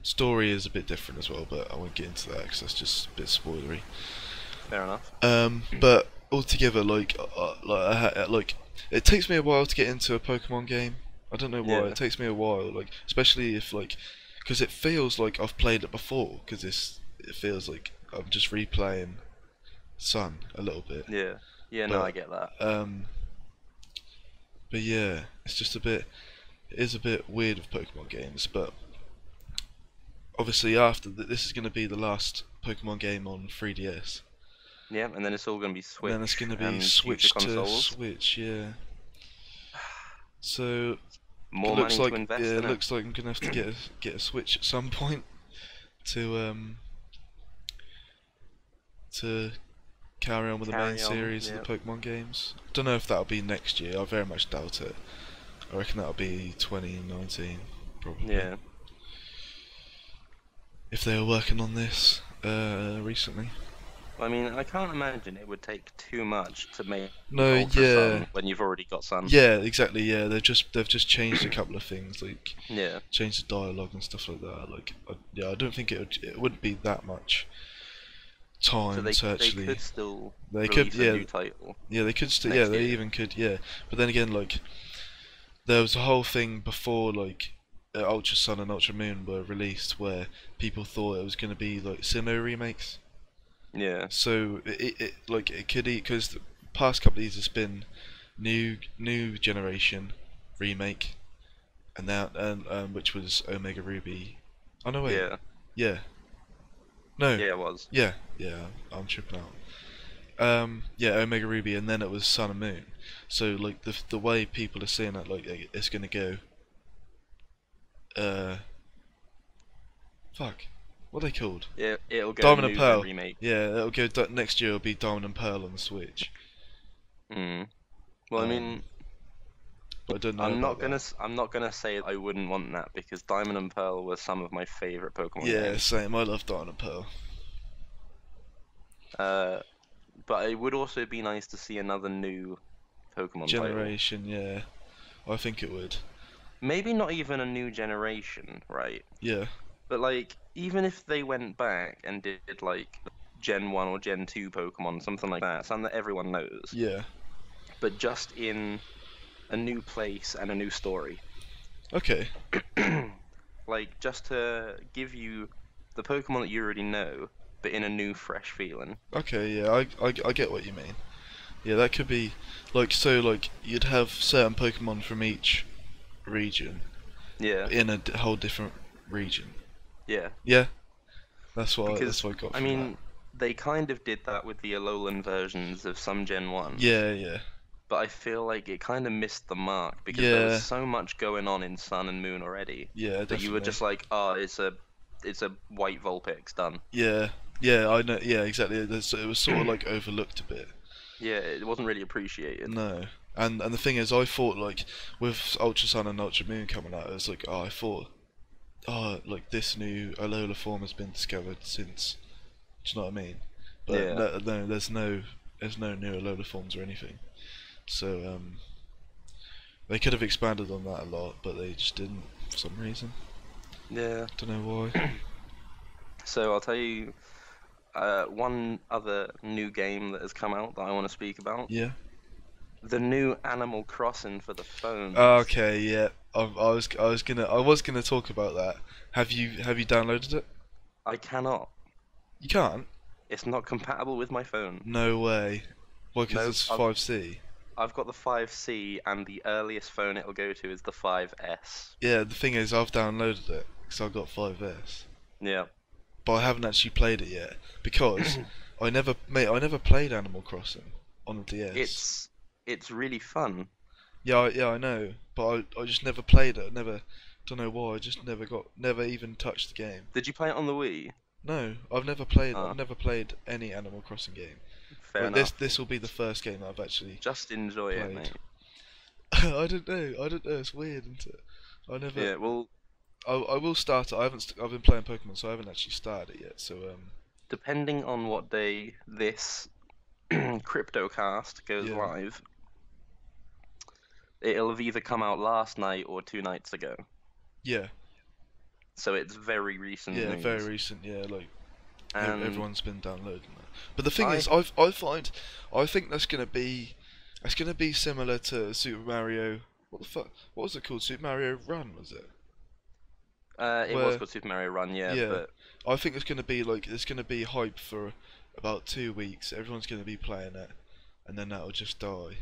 Story is a bit different as well, but I won't get into that because that's just a bit spoilery. Fair enough. But altogether, like it takes me a while to get into a Pokemon game. I don't know why. Yeah. It takes me a while, like especially if because it feels like I've played it before. Because it feels like I'm just replaying Sun a little bit. Yeah. Yeah, no, I get that. But yeah, it's just it is a bit weird with Pokemon games, but obviously after this is going to be the last Pokemon game on 3DS. Yeah, and then it's all going to be Switch. And then it's going to be and switched future to consoles. Switch, yeah. So More it looks money like to invest yeah, in it looks like I'm going to have to get a Switch at some point to carry on with the main series of the Pokemon games. Don't know if that'll be next year. I very much doubt it. I reckon that'll be 2019 probably. Yeah. If they were working on this recently. I mean, I can't imagine it would take too much to make No, Ultra yeah. Sun when you've already got Sun. Yeah, exactly. Yeah, they've just changed a couple of things, like Yeah. changed the dialogue and stuff like that. Like, I don't think it wouldn't be that much time So to actually. they could still They release could, a yeah. new title. Yeah, they could still. next Yeah, they year. even could. Yeah, but then again, like there was a whole thing before, like Ultra Sun and Ultra Moon were released, where people thought it was going to be like Sinnoh remakes. Yeah. So it could eat because the past couple of years it's been new generation remake, and now which was Omega Ruby. Oh no wait. Yeah. No. Yeah, it was. Yeah. I'm tripping out. Yeah, Omega Ruby, and then it was Sun and Moon. So like the way people are seeing it, like it's gonna go. Fuck. What are they called? Yeah, it'll go Diamond and new Pearl. remake. Yeah, it'll go next year. It'll be Diamond and Pearl on the Switch. Mm. Well, I mean, But I don't know. I'm not about gonna that. I'm not gonna say I wouldn't want that because Diamond and Pearl were some of my favorite Pokemon Yeah, games. same. I love Diamond and Pearl. But it would also be nice to see another new Pokemon Generation, yeah. I think it would. title. Maybe not even a new generation, right? Yeah. But like, even if they went back and did like Gen 1 or Gen 2 Pokemon, something like that, something that everyone knows, Yeah. but just in a new place and a new story. Okay. Like, just to give you the Pokemon that you already know, but in a new, fresh feeling. Okay, yeah, I get what you mean. Yeah, that could be like you'd have certain Pokemon from each region Yeah. in a whole different region. Yeah. Yeah. That's what Because, I got I from mean, they kind of did that with the Alolan versions of some Gen 1. that. Yeah. But I feel like it kind of missed the mark because Yeah. there was so much going on in Sun and Moon already Yeah, that definitely. you were just like, oh, it's a white Vulpix, done. Yeah, I know. Yeah, exactly. It was sort of like overlooked a bit. Yeah, it wasn't really appreciated. No, And the thing is, I thought like with Ultra Sun and Ultra Moon coming out, it was like, I thought, like this new Alola form has been discovered since. Do you know what I mean? But Yeah. no, there's no new Alola forms or anything. So they could have expanded on that a lot, but they just didn't for some reason. Yeah. Don't know why. So I'll tell you one other new game that has come out that I want to speak about. Yeah. The new Animal Crossing for the phone. Okay, yeah. I was gonna talk about that. Have you downloaded it? I cannot. You can't? It's not compatible with my phone. No way. Why? Because No, it's 5C. I've got the 5C, and the earliest phone it'll go to is the 5S. Yeah, the thing is, I've downloaded it because I've got 5S, Yeah. but I haven't actually played it yet because I never played Animal Crossing on the DS. It's really fun. Yeah, I know, but I just never played it. Don't know why. I just never even touched the game. Did you play it on the Wii? No, I've never played. Ah. I've never played any Animal Crossing game. Fair Like, enough. this will be the first game that I've actually. Just enjoy it, played. mate. I don't know. It's weird, isn't it? I never. Yeah, well, I will start it. I've been playing Pokemon, so I haven't actually started it yet. So depending on what day this CryptoCast goes Yeah. live, it'll have either come out last night or 2 nights ago. yeah, So it's very recent yeah, news. very recent. Yeah, like And everyone's been downloading that. But the thing I- is, I think that's gonna be similar to Super Mario. What the fuck? What was it called? Super Mario Run, was it? it where- was called Super Mario Run, yeah, Yeah. but I think it's gonna be like it's gonna be hype for about 2 weeks. Everyone's gonna be playing it, and then that'll just die.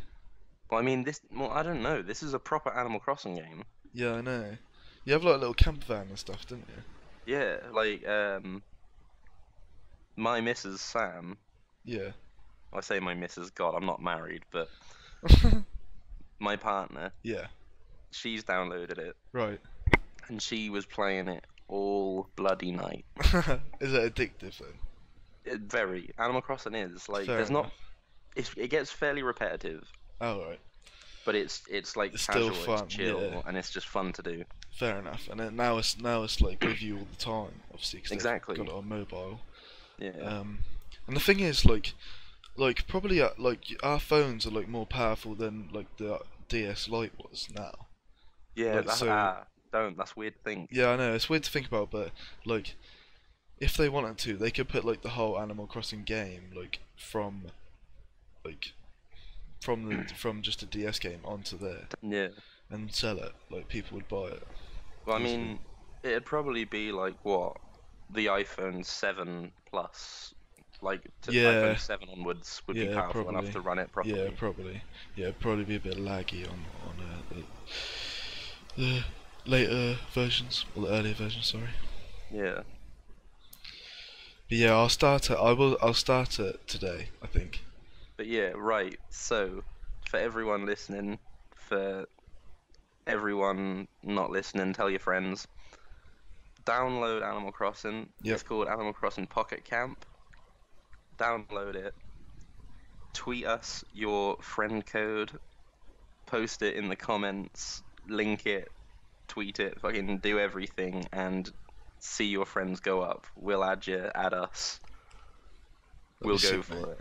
well, I mean, I don't know. This is a proper Animal Crossing game. Yeah, I know. You have like a little camper van and stuff, didn't you? Yeah, like my Mrs. Sam. Yeah. I say my Mrs. God, I'm not married, but my partner, Yeah. she's downloaded it, Right. and she was playing it all bloody night. Is it addictive then? Very. Animal Crossing is like Fair there's not. enough. It gets fairly repetitive, Oh right. but it's like It's still casual, fun, it's chill, yeah. and it's just fun to do. Fair enough. And then now it's like with you all the time, obviously. 'Cause they've Exactly. got it on mobile. Yeah. And the thing is, like probably like our phones are like more powerful than like the DS Lite was now. Yeah. like, That's so- that's weird thing. Yeah, I know it's weird to think about, but like if they wanted to, they could put like the whole Animal Crossing game like from just a DS game onto there Yeah. and sell it. Like people would buy it. Well, I Easily. mean, it'd probably be like what the iPhone 7 Plus, like Yeah. iPhone 7 onwards would be Yeah, powerful probably. enough to run it properly. Yeah, probably. Yeah, it'd probably be a bit laggy on the later versions or the earlier versions. Sorry. Yeah. But yeah, I'll start it. I'll start it today, I think. But yeah, right. So, for everyone listening, for everyone not listening, tell your friends. Download Animal Crossing. Yep. It's called Animal Crossing Pocket Camp. Download it. Tweet us your friend code. Post it in the comments. Link it. Tweet it. Fucking do everything and see your friends go up. We'll add you. Add us. That'd We'll be go sick, for mate. it.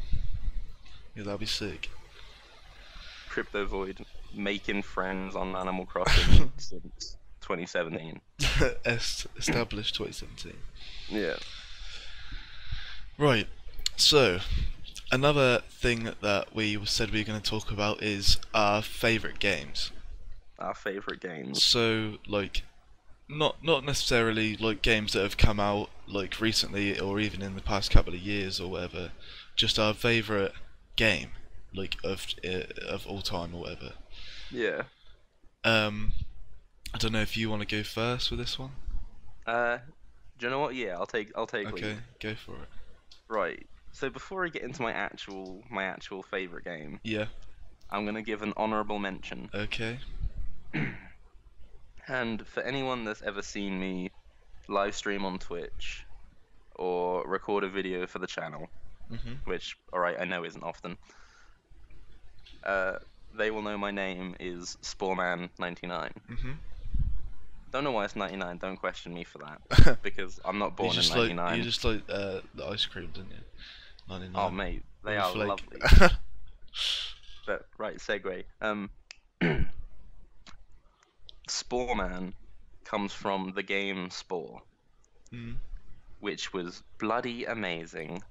Yeah, that'd be sick. CryptoVoid making friends on Animal Crossing since 2017. Established 2017. Yeah. Right. So, another thing that we said we were going to talk about is our favourite games. Our favourite games. So, like, not necessarily like games that have come out like recently or even in the past couple of years or whatever. Just our favourite game, like of all time or whatever. Yeah. I don't know if you want to go first with this one. Do you know what? Yeah, I'll take Okay, lead. go for it. Right. So before I get into my actual favourite game, Yeah. I'm gonna give an honourable mention. Okay. And for anyone that's ever seen me live stream on Twitch or record a video for the channel, Mhm. which, alright, I know isn't often, they will know my name is Sporeman99. Mhm. Don't know why it's 99. Don't question me for that because I'm not born in 99. You just like the ice cream, didn't you? 99. Oh mate, they With a are flake. lovely. But right, segue. Sporeman comes from the game Spore, Mm. which was bloody amazing.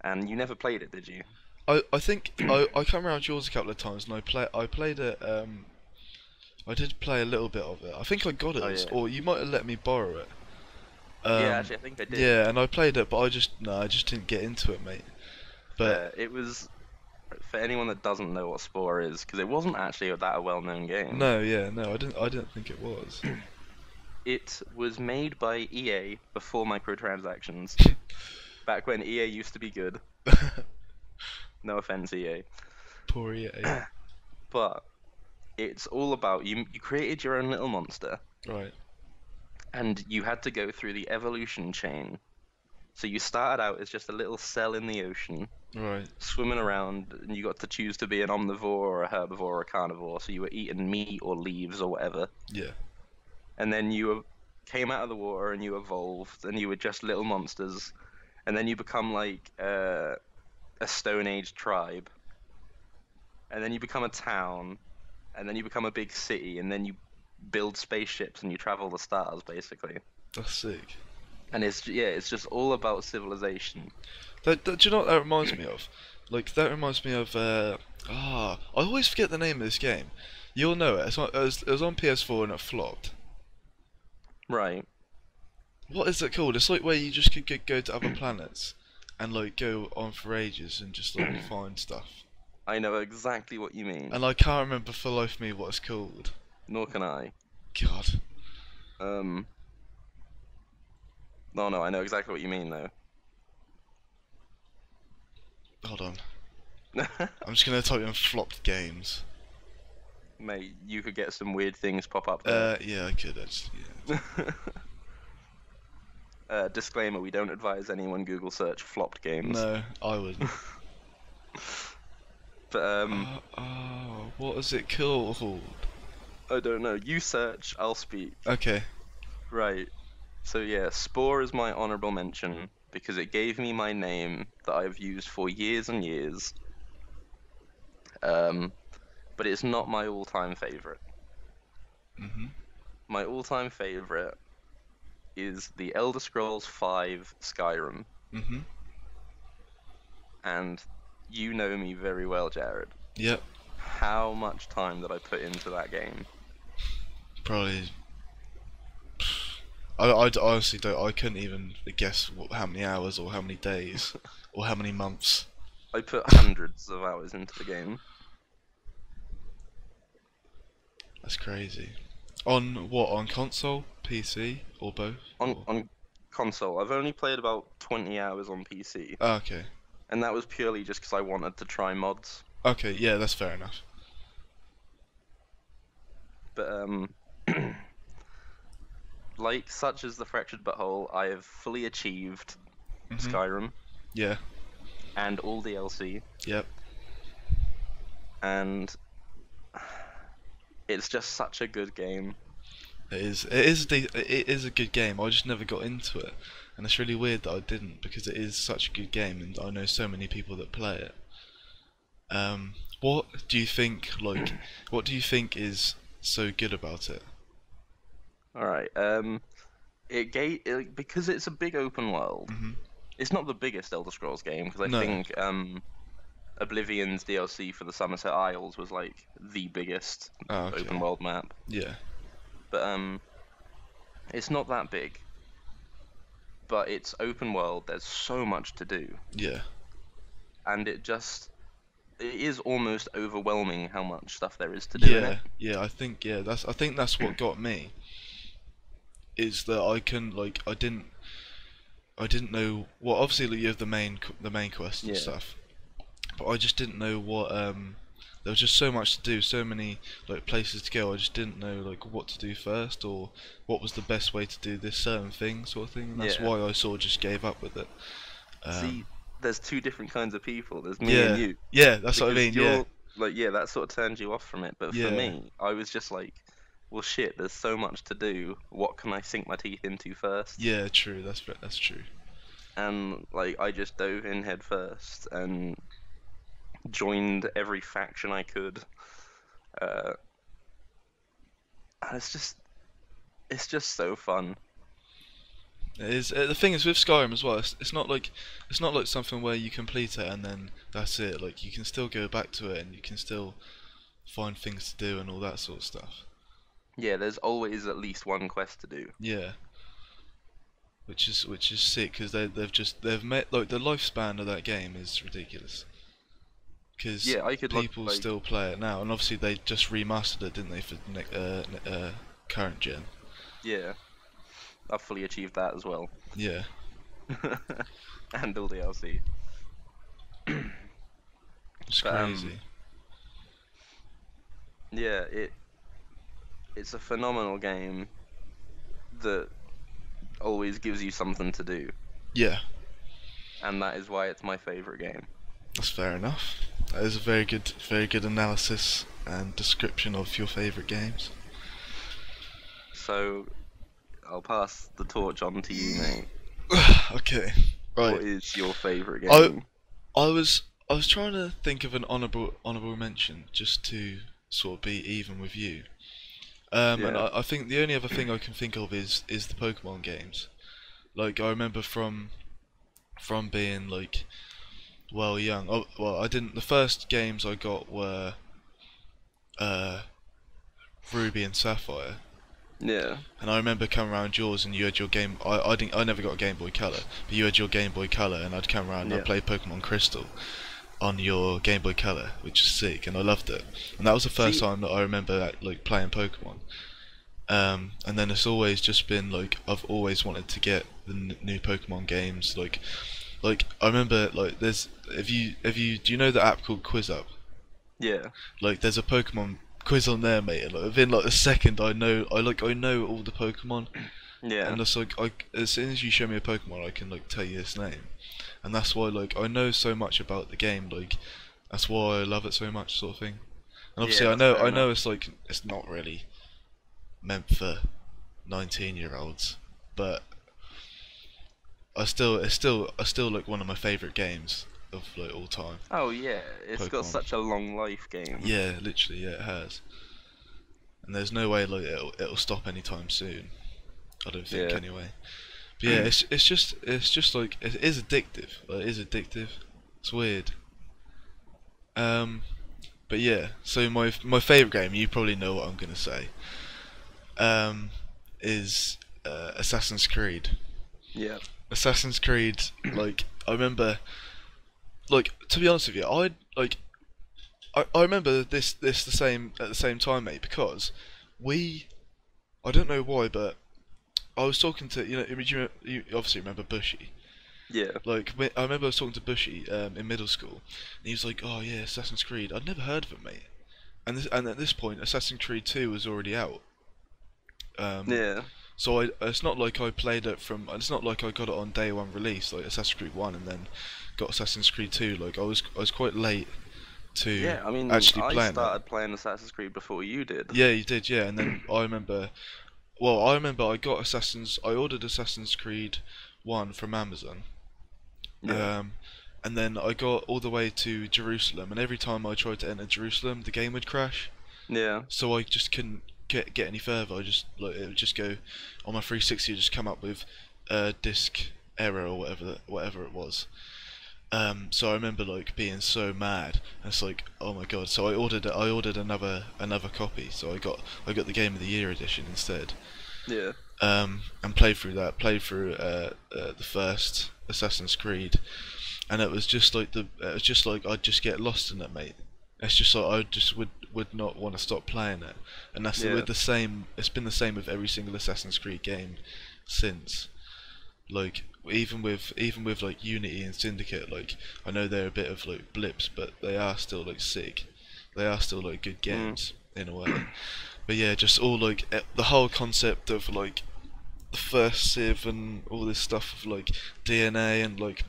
And you never played it, did you? I think I came around yours a couple of times and I played it. I did play a little bit of it. I think I got it, Oh, yeah. or you might have let me borrow it. Yeah, actually, I think I did. Yeah, and I played it, but I just didn't get into it, mate. But It was, for anyone that doesn't know what Spore is, because it wasn't actually that a well-known game. no, I didn't think it was. It was made by EA before microtransactions, back when EA used to be good. No offense, EA. Poor EA. But it's all about you created your own little monster, Right. and you had to go through the evolution chain. So you started out as just a little cell in the ocean, Right. swimming around, and you got to choose to be an omnivore or a herbivore or a carnivore. So you were eating meat or leaves or whatever. Yeah. And then you came out of the water and you evolved, and you were just little monsters. And then you become like a Stone Age tribe. And then you become a town, and then you become a big city, and then you build spaceships and you travel the stars, basically. That's sick. And it's just all about civilization. Do you know what that reminds me of? Like that reminds me of I always forget the name of this game. You'll know it. It was on PS4 and it flopped. Right. What is it called? It's like where you just could go to other planets and like go on for ages and just like find stuff. I know exactly what you mean. And I can't remember for the life of me what it's called. Nor can I. God. No, I know exactly what you mean though. Hold on. I'm just gonna type in flopped games. Mate, you could get some weird things pop up there. Yeah, I could actually. Yeah. Disclaimer: we don't advise anyone Google search flopped games. No, I wouldn't. But what is it called? I don't know. You search, I'll speak. Okay. Right. So yeah, Spore is my honorable mention because it gave me my name that I've used for years and years. But it's not my all-time favorite. Mhm. My all-time favorite is the Elder Scrolls V Skyrim. Mhm. And you know me very well, Jared. Yep. How much time did I put into that game? Probably. I honestly don't. I couldn't even guess how many hours or how many days or how many months. I put hundreds of hours into the game. That's crazy. On what? On console, PC, or both? On console, I've only played about 20 hours on PC. Oh, okay. And that was purely just because I wanted to try mods. Okay, yeah, that's fair enough. But, like, such as the Fractured Butthole, I have fully achieved Skyrim Yeah. and all DLC. Yep. And it's just such a good game. It is a good game. I just never got into it, and it's really weird that I didn't because it is such a good game, and I know so many people that play it. What do you think? Like, what do you think is so good about it? All right. Because it's a big open world. Mhm. It's not the biggest Elder Scrolls game because I No. think Oblivion's DLC for the Somerset Isles was like the biggest Oh, okay. open world map. Yeah. But it's not that big. But it's open world. There's so much to do, Yeah. and it is almost overwhelming how much stuff there is to do in it. Yeah. I think that's what got me. Is that I didn't know. Well, obviously like, you have the main quest and Yeah. stuff, but I just didn't know what there was just so much to do, so many like places to go. I just didn't know like what to do first or what was the best way to do this certain thing, sort of thing. And that's Yeah. why I sort of just gave up with it. See, there's two different kinds of people. There's me and you. Yeah, that's what I mean. Because Yeah, like, yeah, that sort of turns you off from it. But for Yeah, me, I was just like, well, shit, there's so much to do. What can I sink my teeth into first? yeah, true. That's true. And like, I just dove in head first and joined every faction I could. Uh, and it's just so fun. It is. The thing is with Skyrim as well. It's not like something where you complete it and then that's it. Like you can still go back to it and you can still find things to do and all that sort of stuff. Yeah, there's always at least one quest to do. Yeah, which is sick because they've met like the lifespan of that game is ridiculous. Because Yeah, I could people like, still play it now, and obviously they just remastered it, didn't they, for current gen? yeah, I've fully achieved that as well. Yeah, And all DLC. it's But, crazy. Yeah, it's a phenomenal game that always gives you something to do, Yeah, and that is why it's my favorite game. that's fair enough. That is a very good analysis and description of your favorite games. So I'll pass the torch on to you, mate. Okay, What right. is your favorite I game? I was trying to think of an honourable mention just to sort of be even with you. And Yeah. I think the only other thing I can think of is the Pokemon games. Like I remember from being like well young. Oh, well, I didn't. The first games I got were uh, Ruby and Sapphire, Yeah. and I remember coming around yours, and you had your game. I didn't. I never got a Game Boy Color, but you had your Game Boy Color, and I'd come around and Yeah. I'd play Pokemon Crystal on your Game Boy Color, which is sick, and I loved it. And that was the first See- time that I remember like playing Pokemon. And then it's always just been like I've always wanted to get the new Pokemon games. Like I remember like do you know the app called QuizUp? Yeah. Like there's a Pokemon quiz on there, mate. And like, within like a second, I know all the Pokemon, Yeah. and that's like as soon as you show me a Pokemon, I can like tell you its name, and that's why like I know so much about the game. Like that's why I love it so much, sort of thing. And obviously, Yeah, I that's know fair enough. it's like it's not really meant for 19-year-olds, but I still like one of my favorite games of like all time. Oh yeah, it's got Pokemon. such a long life game. Yeah, literally, yeah, it has. And there's no way like it'll stop anytime soon. I don't think Yeah. anyway. But yeah, it's just like it is addictive. Like, it is addictive. It's weird. But yeah, so my favorite game, you probably know what I'm gonna say. Is Assassin's Creed. Yeah. Assassin's Creed, like I remember, like to be honest with you, I remember this the same at the same time, mate, because I don't know why, but I was talking to you obviously remember Bushy. Yeah. Like I remember I was talking to Bushy in middle school, and he was like, "Oh yeah, Assassin's Creed." I'd never heard of it, mate. And at this point, Assassin's Creed 2 was already out. Yeah. So it's not like I played it from. It's not like I got it on day one release, like Assassin's Creed 1, and then got Assassin's Creed 2. Like I was quite late to Yeah, I mean, actually I playing started playing Assassin's Creed before you did. it. Yeah, you did, yeah. And then I remember. Well, I remember I got I ordered Assassin's Creed 1 from Amazon. Yeah. And then I got all the way to Jerusalem, and every time I tried to enter Jerusalem, the game would crash. Yeah. So I just couldn't get any further. I just like it would just go on my 360. It just come up with disk error or whatever it was. So I remember like being so mad. And it's like, oh my god. So I ordered another copy. So I got the Game of the Year edition instead. Yeah. And played through the first Assassin's Creed, and it was just like I'd just get lost in it, mate. It's just like I just would not want to stop playing it, and that's Yeah. with the same. It's been the same with every single Assassin's Creed game since. Like even with like Unity and Syndicate, like I know they're a bit of like blips, but they are still like sick. They are still like good games in a way. But yeah, just all like the whole concept of like the first Civ and all this stuff of like DNA and like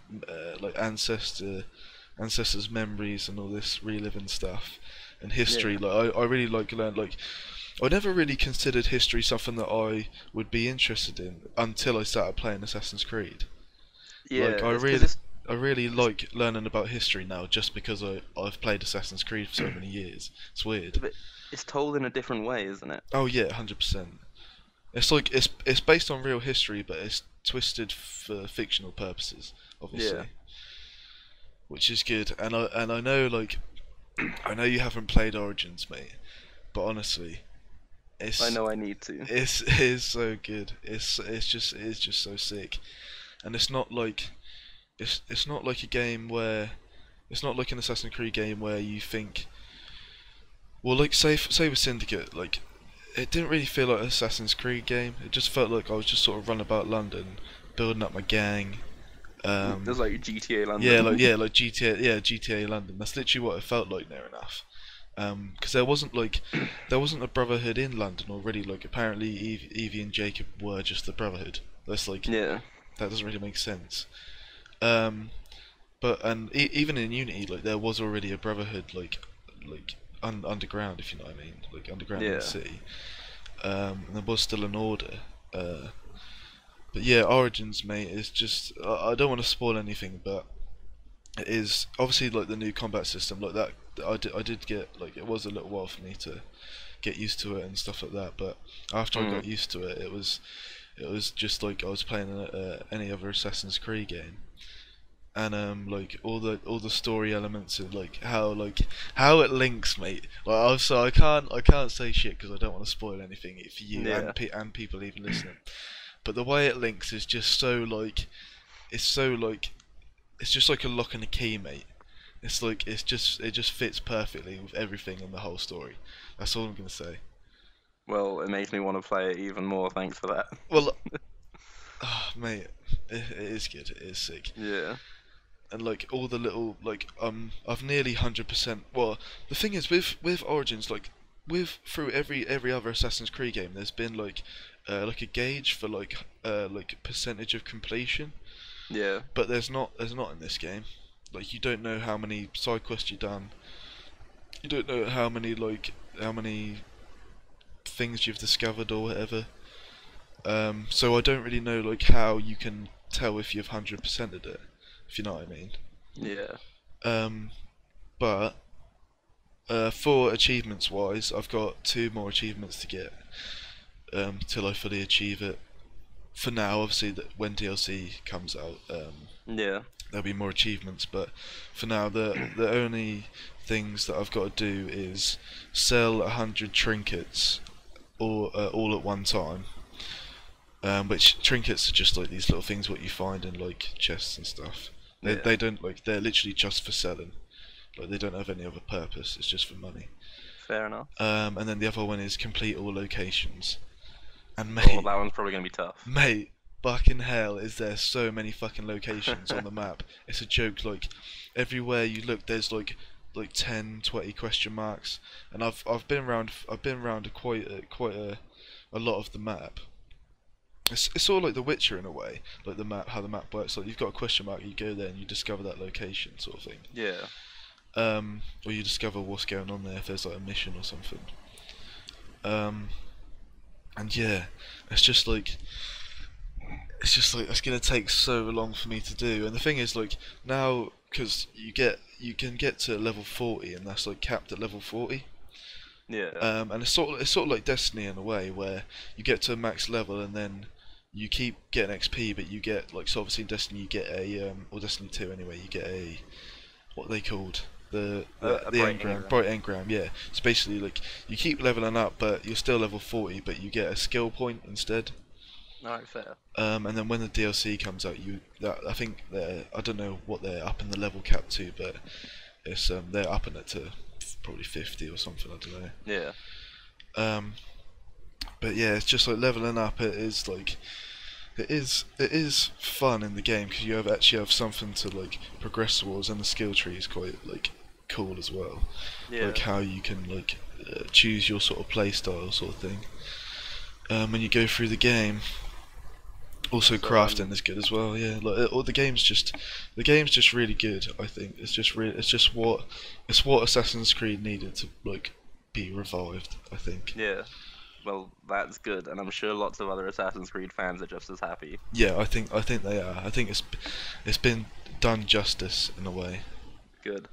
ancestor ancestors' memories and all this reliving stuff and history. Like I really like learn like. I never really considered history something that I would be interested in until I started playing Assassin's Creed. Yeah, Like I really like learning about history now just because I've played Assassin's Creed for so many years. It's weird. but it's told in a different way, isn't it? Oh yeah, 100%. It's like it's based on real history, but it's twisted for fictional purposes, obviously. Yeah. Which is good. And I know like I know you haven't played Origins, mate, but honestly, I know I need to. it's so good. It's just so sick. And it's not like it's not like a game where it's not like an Assassin's Creed game where you think, well, like say with Syndicate, like it didn't really feel like an Assassin's Creed game. It just felt like I was just sort of running about London, building up my gang. It was like GTA London. Like GTA London. That's literally what it felt like, near enough. Because there wasn't a brotherhood in London already. Like apparently Evie and Jacob were just the brotherhood. That's like Yeah. that doesn't really make sense. But even in Unity, like there was already a brotherhood, like underground, if you know what I mean, like underground in Yeah. the city. And there was still an order. But yeah, Origins, mate, is just I don't want to spoil anything, but it is obviously like the new combat system, like that. I did get like it was a little while for me to get used to it and stuff like that. But after I got used to it, it was just like I was playing any other Assassin's Creed game. And like all the story elements and like how it links, mate. Like so I can't say shit because I don't want to spoil anything for you and people even listening. But the way it links is just so like it's just like a lock and a key, mate. It's like it just fits perfectly with everything in the whole story. That's all I'm gonna say. Well, it makes me want to play it even more. Thanks for that. Well, mate, it is good. It is sick. Yeah. And like all the little like I've nearly 100%. Well, the thing is with Origins, like through every other Assassin's Creed game, there's been like a gauge for like percentage of completion. Yeah. But there's not in this game. Like you don't know how many side quests you've done. You don't know how many things you've discovered or whatever. So I don't really know like how you can tell if you've 100%ed it, if you know what I mean. Yeah. But for achievements wise, I've got 2 more achievements to get till I fully achieve it. For now, obviously, that when DLC comes out, Yeah. there'll be more achievements. But for now, the only things that I've got to do is sell 100 trinkets, all at one time. Which trinkets are just like these little things what you find in like chests and stuff. They don't like they're literally just for selling. Like they don't have any other purpose. It's just for money. Fair enough. And then the other one is complete all locations. And Oh, mate, that one's probably gonna be tough. mate, fucking hell, is there so many fucking locations on the map? It's a joke. Like everywhere you look, there's like 10, 20 question marks. And I've been around quite a lot of the map. It's all like The Witcher in a way, like the map, how the map works. Like you've got a question mark, you go there and you discover that location, sort of thing. Yeah. Or you discover what's going on there if there's like a mission or something. And yeah, it's just like it's gonna take so long for me to do. And the thing is, like now, because you can get to level 40, and that's like capped at level 40. Yeah. And it's sort of like Destiny in a way, where you get to a max level and then you keep getting XP, but you get like so obviously in Destiny you get a or Destiny 2 anyway, you get a what are they called the bright engram, yeah. It's basically like you keep leveling up, but you're still level 40, but you get a skill point instead. Alright, fair. And then when the DLC comes out, I think I don't know what they're up in the level cap to, but it's they're upping it to probably 50 or something. I don't know. Yeah. But yeah, it's just like leveling up. It is like it is fun in the game because you actually have something to like progress towards, and the skill tree is quite like cool as well. Yeah. Like how you can like choose your sort of play style sort of thing when you go through the game. Also, So, crafting is good as well. Yeah, like all the game's just really good. I think it's what Assassin's Creed needed to like be revived. I think. yeah. Well, that's good, and I'm sure lots of other Assassin's Creed fans are just as happy. Yeah, I think they are. I think it's been done justice in a way. Good.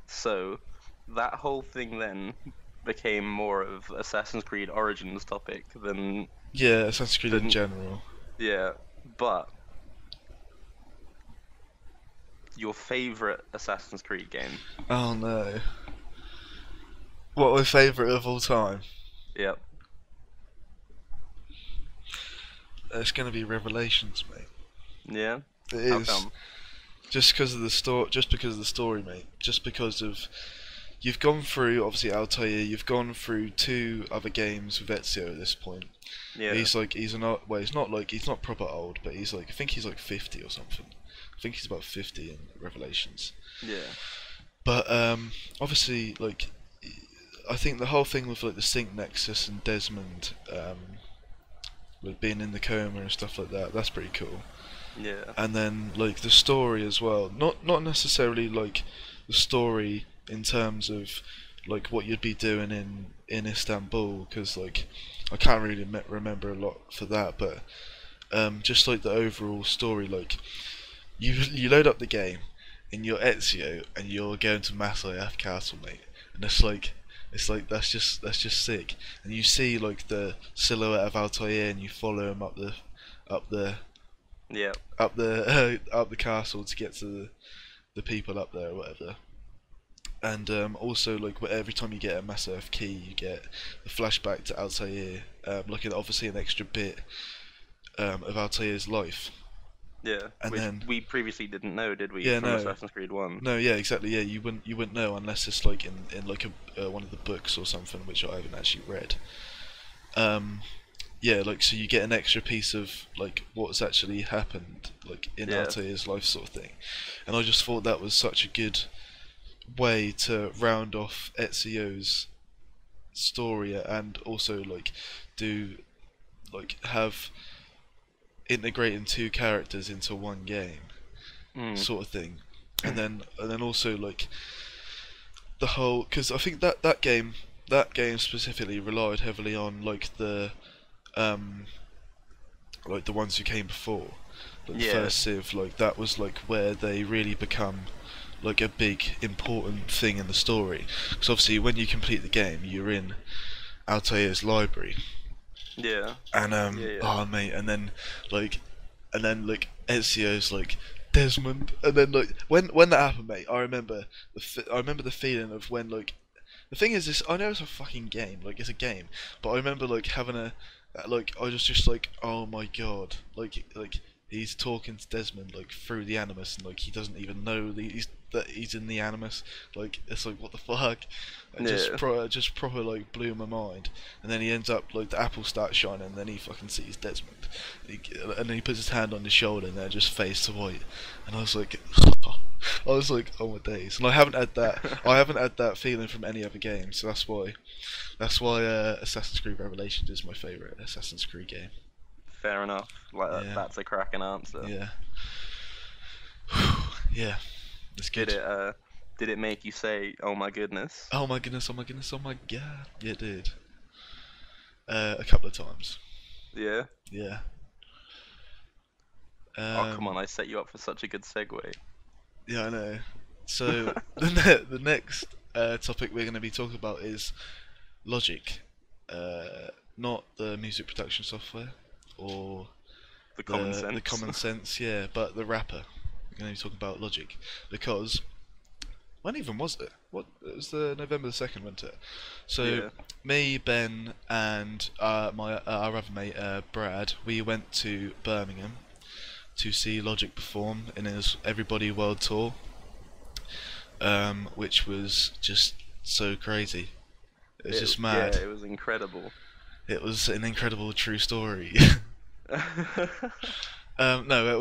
So, that whole thing then became more of Assassin's Creed Origins topic than Yeah, Assassin's Creed in Then- general. yeah. But your favorite Assassin's Creed game? Oh no. What my favourite of all time? Yep. It's gonna be Revelations, mate. Yeah. It How is. come? Just because of the story, mate. Just because of you've gone through obviously Altair. You've gone through 2 other games with Ezio at this point. Yeah. He's not proper old, but he's like I think he's like 50 or something. I think he's about 50 in Revelations. Yeah. But obviously like I think the whole thing with like the Sync Nexus and Desmond with being in the coma and stuff like that, that's pretty cool. Yeah. And then like the story as well, not necessarily like the story in terms of like what you'd be doing in Istanbul, because like I can't really remember a lot for that, but just like the overall story, like you load up the game and you're Ezio and you're going to Masyaf Castle, mate, and it's like that's just sick, and you see like the silhouette of Altair and you follow him up the Yeah. up the castle to get to the people up there or whatever. And also like every time you get a Masyaf key, you get a flashback to Altair, like obviously an extra bit of Altair's life. Yeah. And Which then- we previously didn't know, did we? Yeah, From no. Assassin's Creed 1. No, yeah, exactly. Yeah, you wouldn't know unless it's like in like a one of the books or something, which I haven't actually read. Yeah, like so you get an extra piece of like what's actually happened like in Yeah. Altair's life sort of thing, and I just thought that was such a good way to round off Ezio's story and also like do like have integrating 2 characters into one game sort of thing, and then also like the whole, because I think that game specifically relied heavily on like the ones who came before, like the Yeah. first Civ, like that was like where they really become like a big important thing in the story, because obviously when you complete the game you're in Altair's library, Yeah. and Yeah. oh mate, and then like Ezio's like Desmond, and then like when that happened, mate, I remember the feeling of when like the thing is this, I know it's a fucking game, like it's a game, but I remember like having a like I was just like, oh my god, like he's talking to Desmond like through the Animus, and like he doesn't even know that he's in the Animus, like it's like what the fuck. It just proper like blew my mind, and then he ends up like the apple starts shining, and then he fucking sees Desmond, and then he puts his hand on his shoulder, and then it just fades to white, and I was like, oh my days, and I haven't had that feeling from any other game, so that's why Assassin's Creed Revelations is my favourite Assassin's Creed game. Fair enough. Like Yeah. that's a cracking answer. Yeah. Yeah. It's good. Did it make you say, "Oh my goodness"? Oh my goodness, oh my goodness, oh my god. Yeah, it did. A couple of times. Yeah. Yeah. Oh come on! I set you up for such a good segue. Yeah, I know. So the next topic we're going to be talking about is Logic, not the music production software or The common sense. the common sense, yeah, but the rapper. We're going to be talking about Logic because when even was it? What, it was the November the 2nd, wasn't it? So Yeah. me, Ben, and our other mate Brad, we went to Birmingham to see Logic perform in his Everybody World Tour, which was just so crazy. It was just mad. Yeah, it was incredible. It was an incredible true story. No, it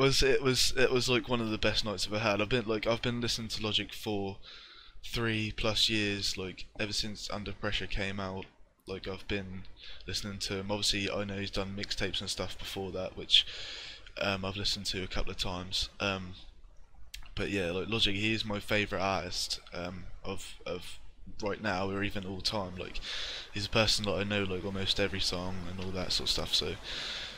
was like one of the best nights I've ever had. I've been listening to Logic for 3+ years, like ever since Under Pressure came out. Like I've been listening to him. Obviously, I know he's done mixtapes and stuff before that, which I've listened to a couple of times. But yeah, like Logic, he is my favourite artist of right now or even all time. Like, he's a person that I know like almost every song and all that sort of stuff. So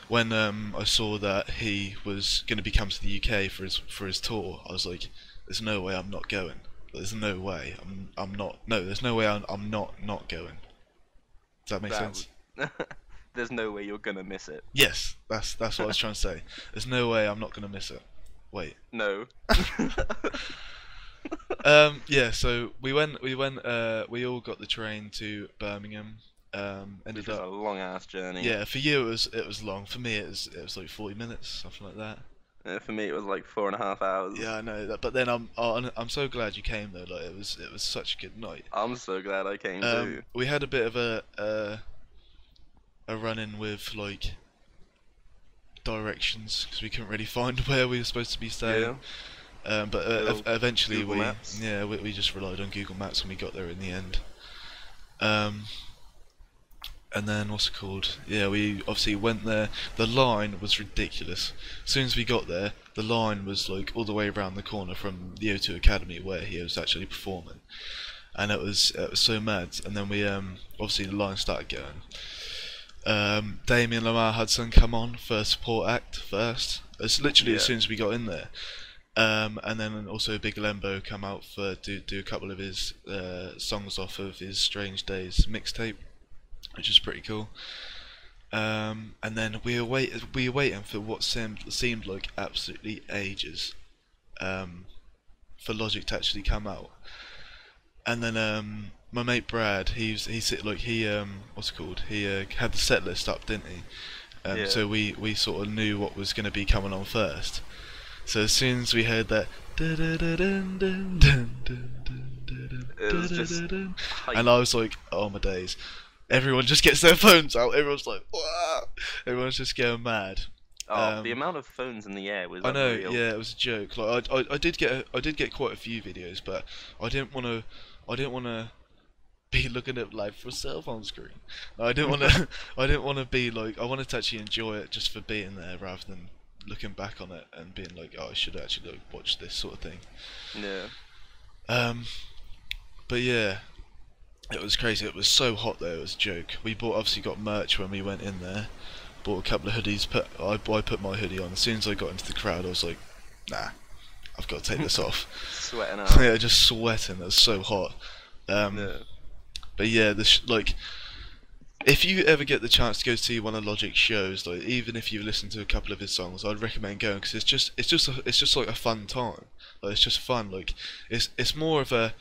when I saw that he was going to be coming to the UK for his tour, I was like, there's no way I'm not going. There's no way I'm not. No, there's no way I'm not going. Does that make sense? There's no way you're gonna miss it. Yes, that's what I was trying to say. There's no way I'm not gonna miss it. Wait. No. Yeah. So we all got the train to Birmingham. Which Ended was a up. long ass journey. Yeah, for you it was long. For me it was like 40 minutes, something like that. For me, it was like 4.5 hours. Yeah, I know that. But then I'm so glad you came though. Like it was such a good night. I'm so glad I came too. We had a bit of a run-in with like directions because we couldn't really find where we were supposed to be staying. But eventually Google Maps. we just relied on Google Maps when we got there in the end. And then what's it called? Yeah, we obviously went there. The line was ridiculous. As soon as we got there, the line was like all the way around the corner from the O2 Academy where he was actually performing, and it was so mad. And then we obviously the line started going. Damien Lamar Hudson come on for support act first. It's literally as soon as we got in there. And then also Big Lembo come out for do a couple of his songs off of his Strange Days mixtape, which is pretty cool. And then we were waiting for what seemed like absolutely ages for Logic to actually come out. And then my mate Brad, he what's it called? He had the set list up, didn't he? So we sort of knew what was going to be coming on first. So as soon as we heard that, It was just hype. and I was like, oh my days. Everyone just gets their phones out. Everyone's like, wow. Everyone's just going mad. The amount of phones in the air was I know, unreal. yeah, it was a joke. Like I did get quite a few videos, but I didn't want to be looking at live for a cell phone screen. I didn't want to be like, I wanted to actually enjoy it just for being there rather than looking back on it and being like, oh, I should actually like, watch this sort of thing. Yeah. But yeah, it was crazy. It was so hot though. It was a joke. We obviously got merch when we went in there. Bought a couple of hoodies. I put my hoodie on. As soon as I got into the crowd, I was like, nah, I've got to take this off. Sweating out. Yeah, just sweating. It was so hot. Yeah. But yeah, like, if you ever get the chance to go see one of Logic's shows, like even if you listen to a couple of his songs, I'd recommend going because it's just like a fun time. Like it's just fun. Like it's more of a,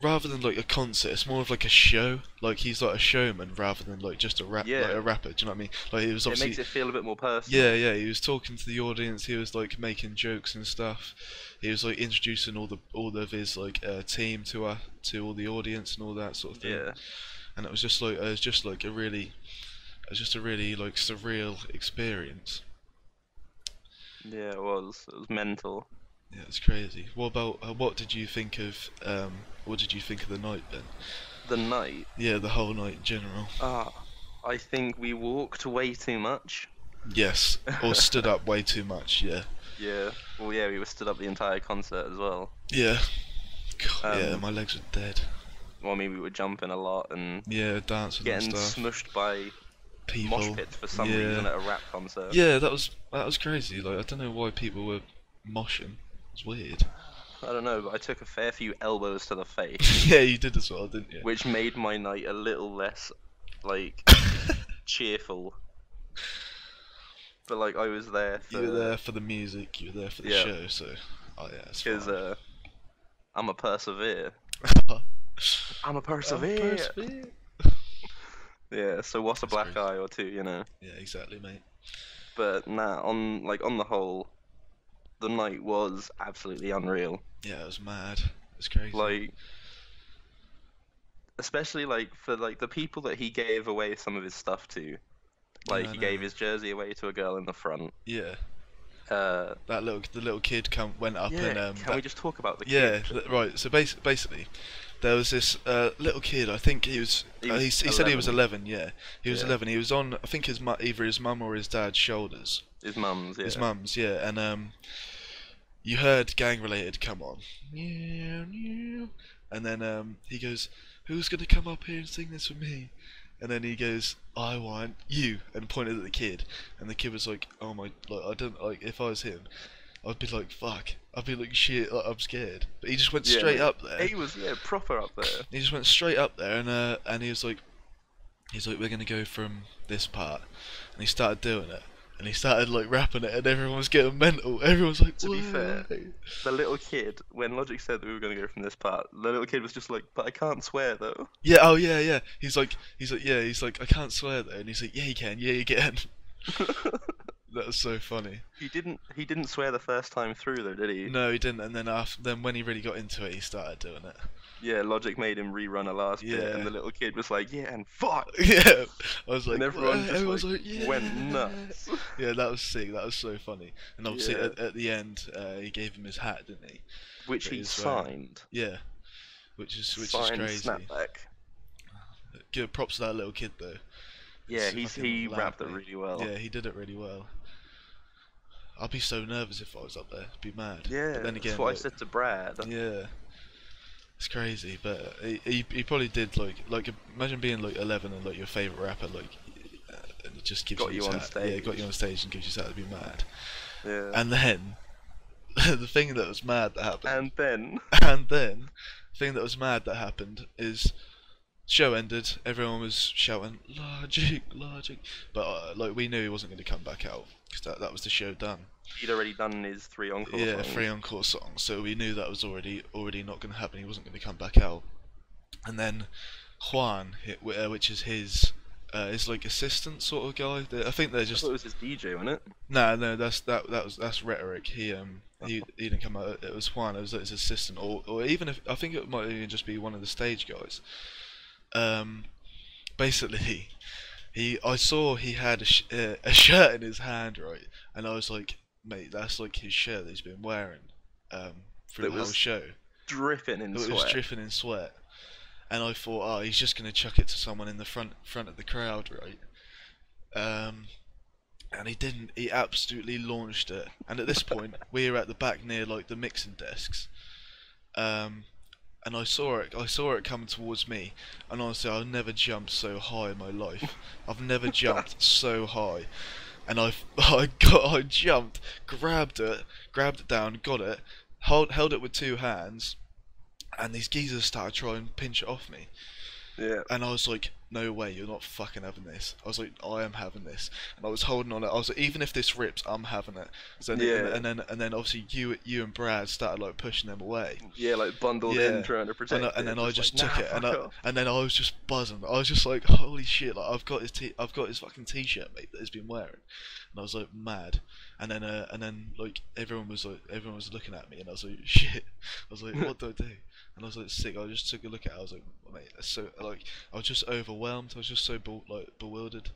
rather than like a concert, it's more of like a show. Like he's like a showman rather than like just a like a rapper. Do you know what I mean? Like he was obviously. It makes it feel a bit more personal. Yeah. He was talking to the audience. He was like making jokes and stuff. He was like introducing all of his like team to all the audience and all that sort of thing. Yeah. And it was just like a really like surreal experience. Yeah, it was mental. Yeah, it's crazy. What about what did you think of the night then? The night. Yeah, the whole night in general. I think we walked way too much. Yes, or stood up way too much. Yeah. Yeah. Well, yeah, we were stood up the entire concert as well. Yeah. God, yeah, my legs were dead. Well, I mean, we were jumping a lot and dancing getting and stuff. smushed by People. mosh pits for some reason at a rap concert. Yeah, that was crazy. Like I don't know why people were moshing. It's weird. I don't know, but I took a fair few elbows to the face. Yeah, you did as well, didn't you? Which made my night a little less, like, cheerful. But, like, I was there for... You were there for the music, you were there for the show, so... Oh, yeah, it's fine. Because, I'm a persevere. I'm a persevere! I'm a persevere. Yeah, so what's a black crazy. eye or two, you know? Yeah, exactly, mate. But, nah, on the whole, the night was absolutely unreal. Yeah, it was mad. It was crazy. Like, especially like for like the people that he gave away some of his stuff to. Like he gave his jersey away to a girl in the front. Yeah. The little kid went up and can we just talk about the yeah, kid? right. So basically, there was this little kid. I think he said he was 11. Yeah, he was 11. He was on, I think either his mum or his dad's shoulders. His mum's, yeah. His mum's, yeah, and you heard gang related come on, and then he goes, "Who's gonna come up here and sing this for me?" And then he goes, "I want you," and pointed at the kid, and the kid was like, "Oh my, like I don't like if I was him, I'd be like fuck, I'd be like shit, like, I'm scared." But he just went straight up there. He was proper up there. He just went straight up there, and he was like, "We're gonna go from this part," and he started doing it. And he started like rapping it, and everyone was getting mental. Everyone was like, To be "Whoa." fair, the little kid, when Logic said that we were going to go from this part, the little kid was just like, "But I can't swear though." Yeah, oh yeah, yeah. He's like, I can't swear though, and he's like, "Yeah, you can, yeah, you can." That was so funny. He didn't swear the first time through though, did he? No, he didn't, and then when he really got into it, he started doing it. Yeah, Logic made him rerun a last bit, Yeah. and the little kid was like, "Yeah, and fuck." Yeah, I was like, And everyone just was like, yeah. went nuts. Yeah, that was sick. That was so funny. And obviously, Yeah. at the end, he gave him his hat, didn't he? Which That he he's wearing. signed. Yeah, which is Signed crazy. snapback. Give props to that little kid though. Yeah, It's he fucking loud, rapped it mate. really well. Yeah, he did it really well. I'd be so nervous if I was up there. I'd be mad. Yeah, But then again, that's what I like, said to Brad. yeah, it's crazy. But he probably did like imagine being like 11 and like your favorite rapper and it just gives Got you you his on hat. stage. Yeah, got you on stage and gives you his hat. I'd be mad. Yeah. And then the thing that was mad that happened. And then The thing that was mad that happened is show ended. Everyone was shouting Logic, Logic, but like we knew he wasn't going to come back out because that was the show done. he'd already done his 3 encore Yeah, songs. 3 encore songs. So we knew that was already not going to happen. He wasn't going to come back out. And then Juan, which is his like assistant sort of guy. I think they're I just thought it was his DJ, wasn't it? no. That's rhetoric. He didn't come out. It was Juan. It was his assistant, or even if I think it might even just be one of the stage guys. Basically, I saw he had a shirt in his hand, right, and I was like, mate, that's like his shirt that he's been wearing through It the whole was show. Dripping in It sweat. was dripping in sweat, and I thought, oh, he's just gonna chuck it to someone in the front of the crowd, right? And he didn't. He absolutely launched it. And at this point, we were at the back near like the mixing desks. And I saw it coming towards me, and honestly, I've never jumped so high in my life. I've never jumped so high, and I jumped, grabbed it down, got it, held it with 2 hands, and these geezers started trying to pinch it off me. Yeah. And I was like, no way, you're not fucking having this. I was like, I am having this. And I was holding on it. I was like, even if this rips, I'm having it. So Yeah. and then obviously you and Brad started like pushing them away. Yeah, like bundled Yeah. in trying to protect it. And then I just took like, it, "Nah, fuck off." and then I was just buzzing. I was just like, holy shit! Like I've got his fucking t-shirt, mate, that he's been wearing, and I was like mad. And then like everyone was looking at me, and I was like, shit. I was like, what do I do? And I was like, sick. I just took a look at it. I was like, mate, that's so like I was just overwhelmed. I was just so bewildered.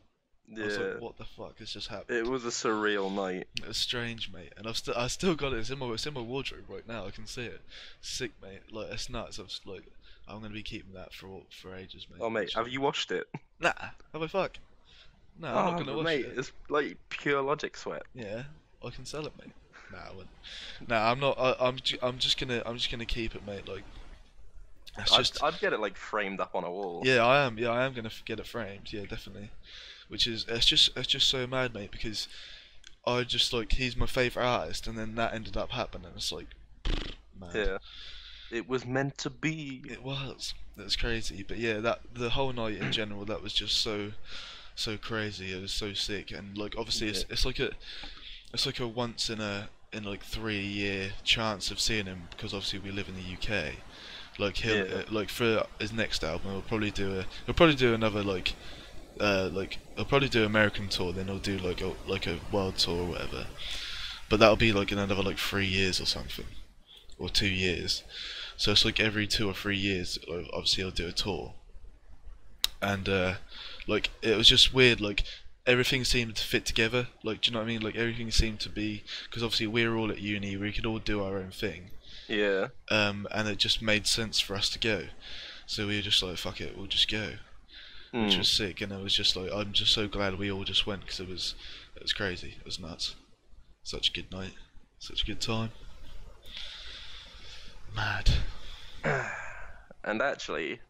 I was Yeah. like, what the fuck has just happened? It was a surreal night. It was strange, mate, and I still got it. It's in my wardrobe right now. I can see it. Sick, mate. Like it's nuts. I'm gonna be keeping that for ages, mate. Oh, mate, have you watched it? Nah. Have I fuck? No, I'm not gonna watch mate, it. it's like pure Logic sweat. Yeah, I can sell it, mate. Nah, I wouldn't. Nah, I'm not. I'm just gonna keep it, mate. Like, it's just. I'd get it like framed up on a wall. Yeah, I am. Yeah, I am gonna get it framed. Yeah, definitely. Which is it's just so mad, mate, because I just like he's my favorite artist, and then that ended up happening. It's like, mad. Yeah. It was meant to be. It was. That's crazy. But yeah, the whole night in general, that was just so crazy. It was so sick, and like obviously Yeah. it's like a once in like 3-year chance of seeing him, because obviously we live in the UK. Like he'll Yeah. like for his next album, he'll probably do another like he'll probably do American tour, then he'll do like a world tour or whatever. But that'll be like in another like 3 years or something, or 2 years. So it's like every 2 or 3 years, obviously he'll do a tour. And like it was just weird, like everything seemed to fit together. Like, do you know what I mean? Like everything seemed to be, because obviously we're all at uni, we could all do our own thing. Yeah. And it just made sense for us to go. So we were just like, fuck it, we'll just go. which was sick, and it was just like, I'm just so glad we all just went, because it was crazy, it was nuts. Such a good night, such a good time. Mad. And actually,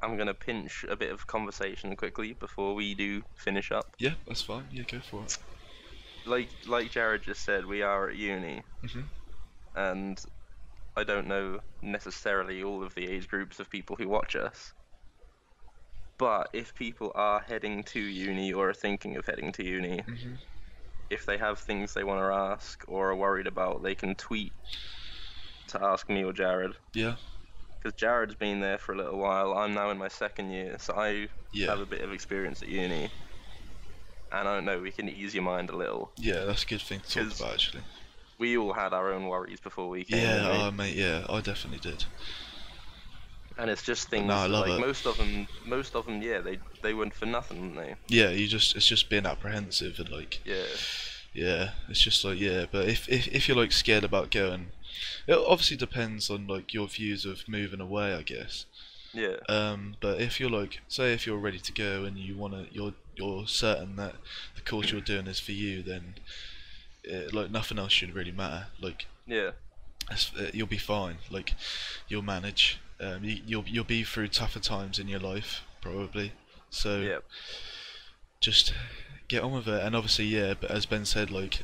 I'm gonna pinch a bit of conversation quickly before we do finish up. Yeah, that's fine. Yeah, go for it. Like Jared just said, we are at uni, and I don't know necessarily all of the age groups of people who watch us. But if people are heading to uni or are thinking of heading to uni, if they have things they want to ask or are worried about, they can tweet to ask me or Jared. Yeah. Because Jared's been there for a little while. I'm now in my second year, so I Yeah. have a bit of experience at uni. And I don't know, we can ease your mind a little. Yeah, that's a good thing to talk 'Cause about, actually. we all had our own worries before we came. Yeah, didn't we? mate, yeah, I definitely did. And it's just things no, I love like it. most of them, yeah, they went for nothing, didn't they? Yeah, it's just being apprehensive and like, Yeah. it's just like, yeah, but if you're like scared about going, it obviously depends on like your views of moving away, I guess. Yeah. But if you're like, say if you're ready to go and you're certain that the course you're doing is for you, then like nothing else should really matter. Like, Yeah. you'll be fine. Like, you'll manage. You'll be through tougher times in your life probably. So Yeah. just get on with it. And obviously, yeah. But as Ben said, like,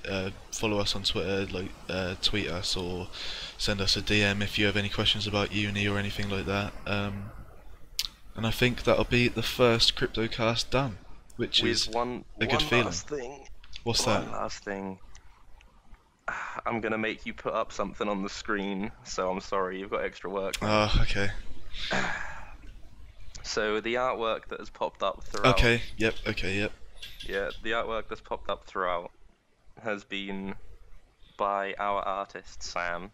follow us on Twitter, like, tweet us or send us a DM if you have any questions about uni or anything like that. And I think that'll be the first CryptoCast done, which With is one good feeling. last thing. What's One that? last thing. I'm gonna make you put up something on the screen, so I'm sorry, you've got extra work. Oh, okay. So the artwork that has popped up throughout. Okay. Yep. Okay. Yep. Yeah, the artwork that's popped up throughout has been by our artist Sam.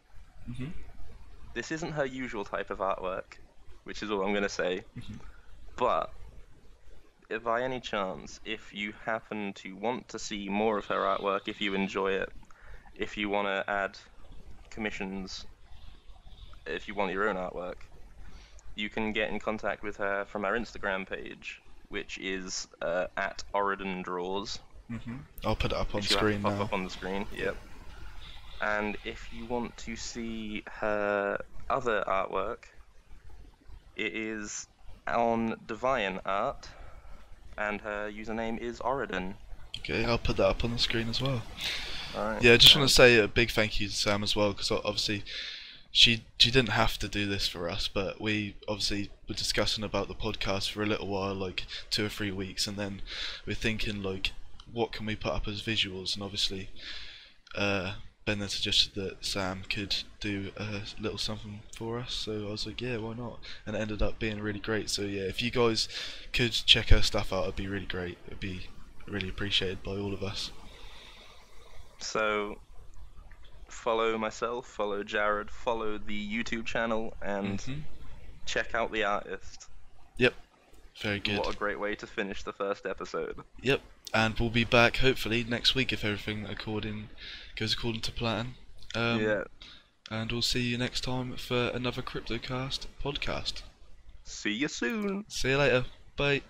This isn't her usual type of artwork, which is all I'm gonna say. But if by any chance, if you happen to want to see more of her artwork, if you enjoy it, if you want to add commissions, if you want your own artwork, you can get in contact with her from our Instagram page, which is at Oridan Draws. I'll put it up on which you'll have to screen pop now. up on the screen. Yep. And if you want to see her other artwork, it is on Divine Art, and her username is Oridan. Okay, I'll put that up on the screen as well. Alright. Yeah, I just want to say a big thank you to Sam as well, because obviously she didn't have to do this for us, but we obviously were discussing about the podcast for a little while, like 2 or 3 weeks, and then we're thinking like, what can we put up as visuals? And obviously Ben then suggested that Sam could do a little something for us, so I was like, yeah, why not? And it ended up being really great. So yeah, if you guys could check her stuff out, it'd be really great. It'd be really appreciated by all of us. So follow myself, follow Jared, follow the YouTube channel, and check out the artist. Yep, very good. What a great way to finish the first episode. Yep, and we'll be back hopefully next week if everything goes according to plan. Yeah. And we'll see you next time for another CryptoCast podcast. See you soon. See you later. Bye.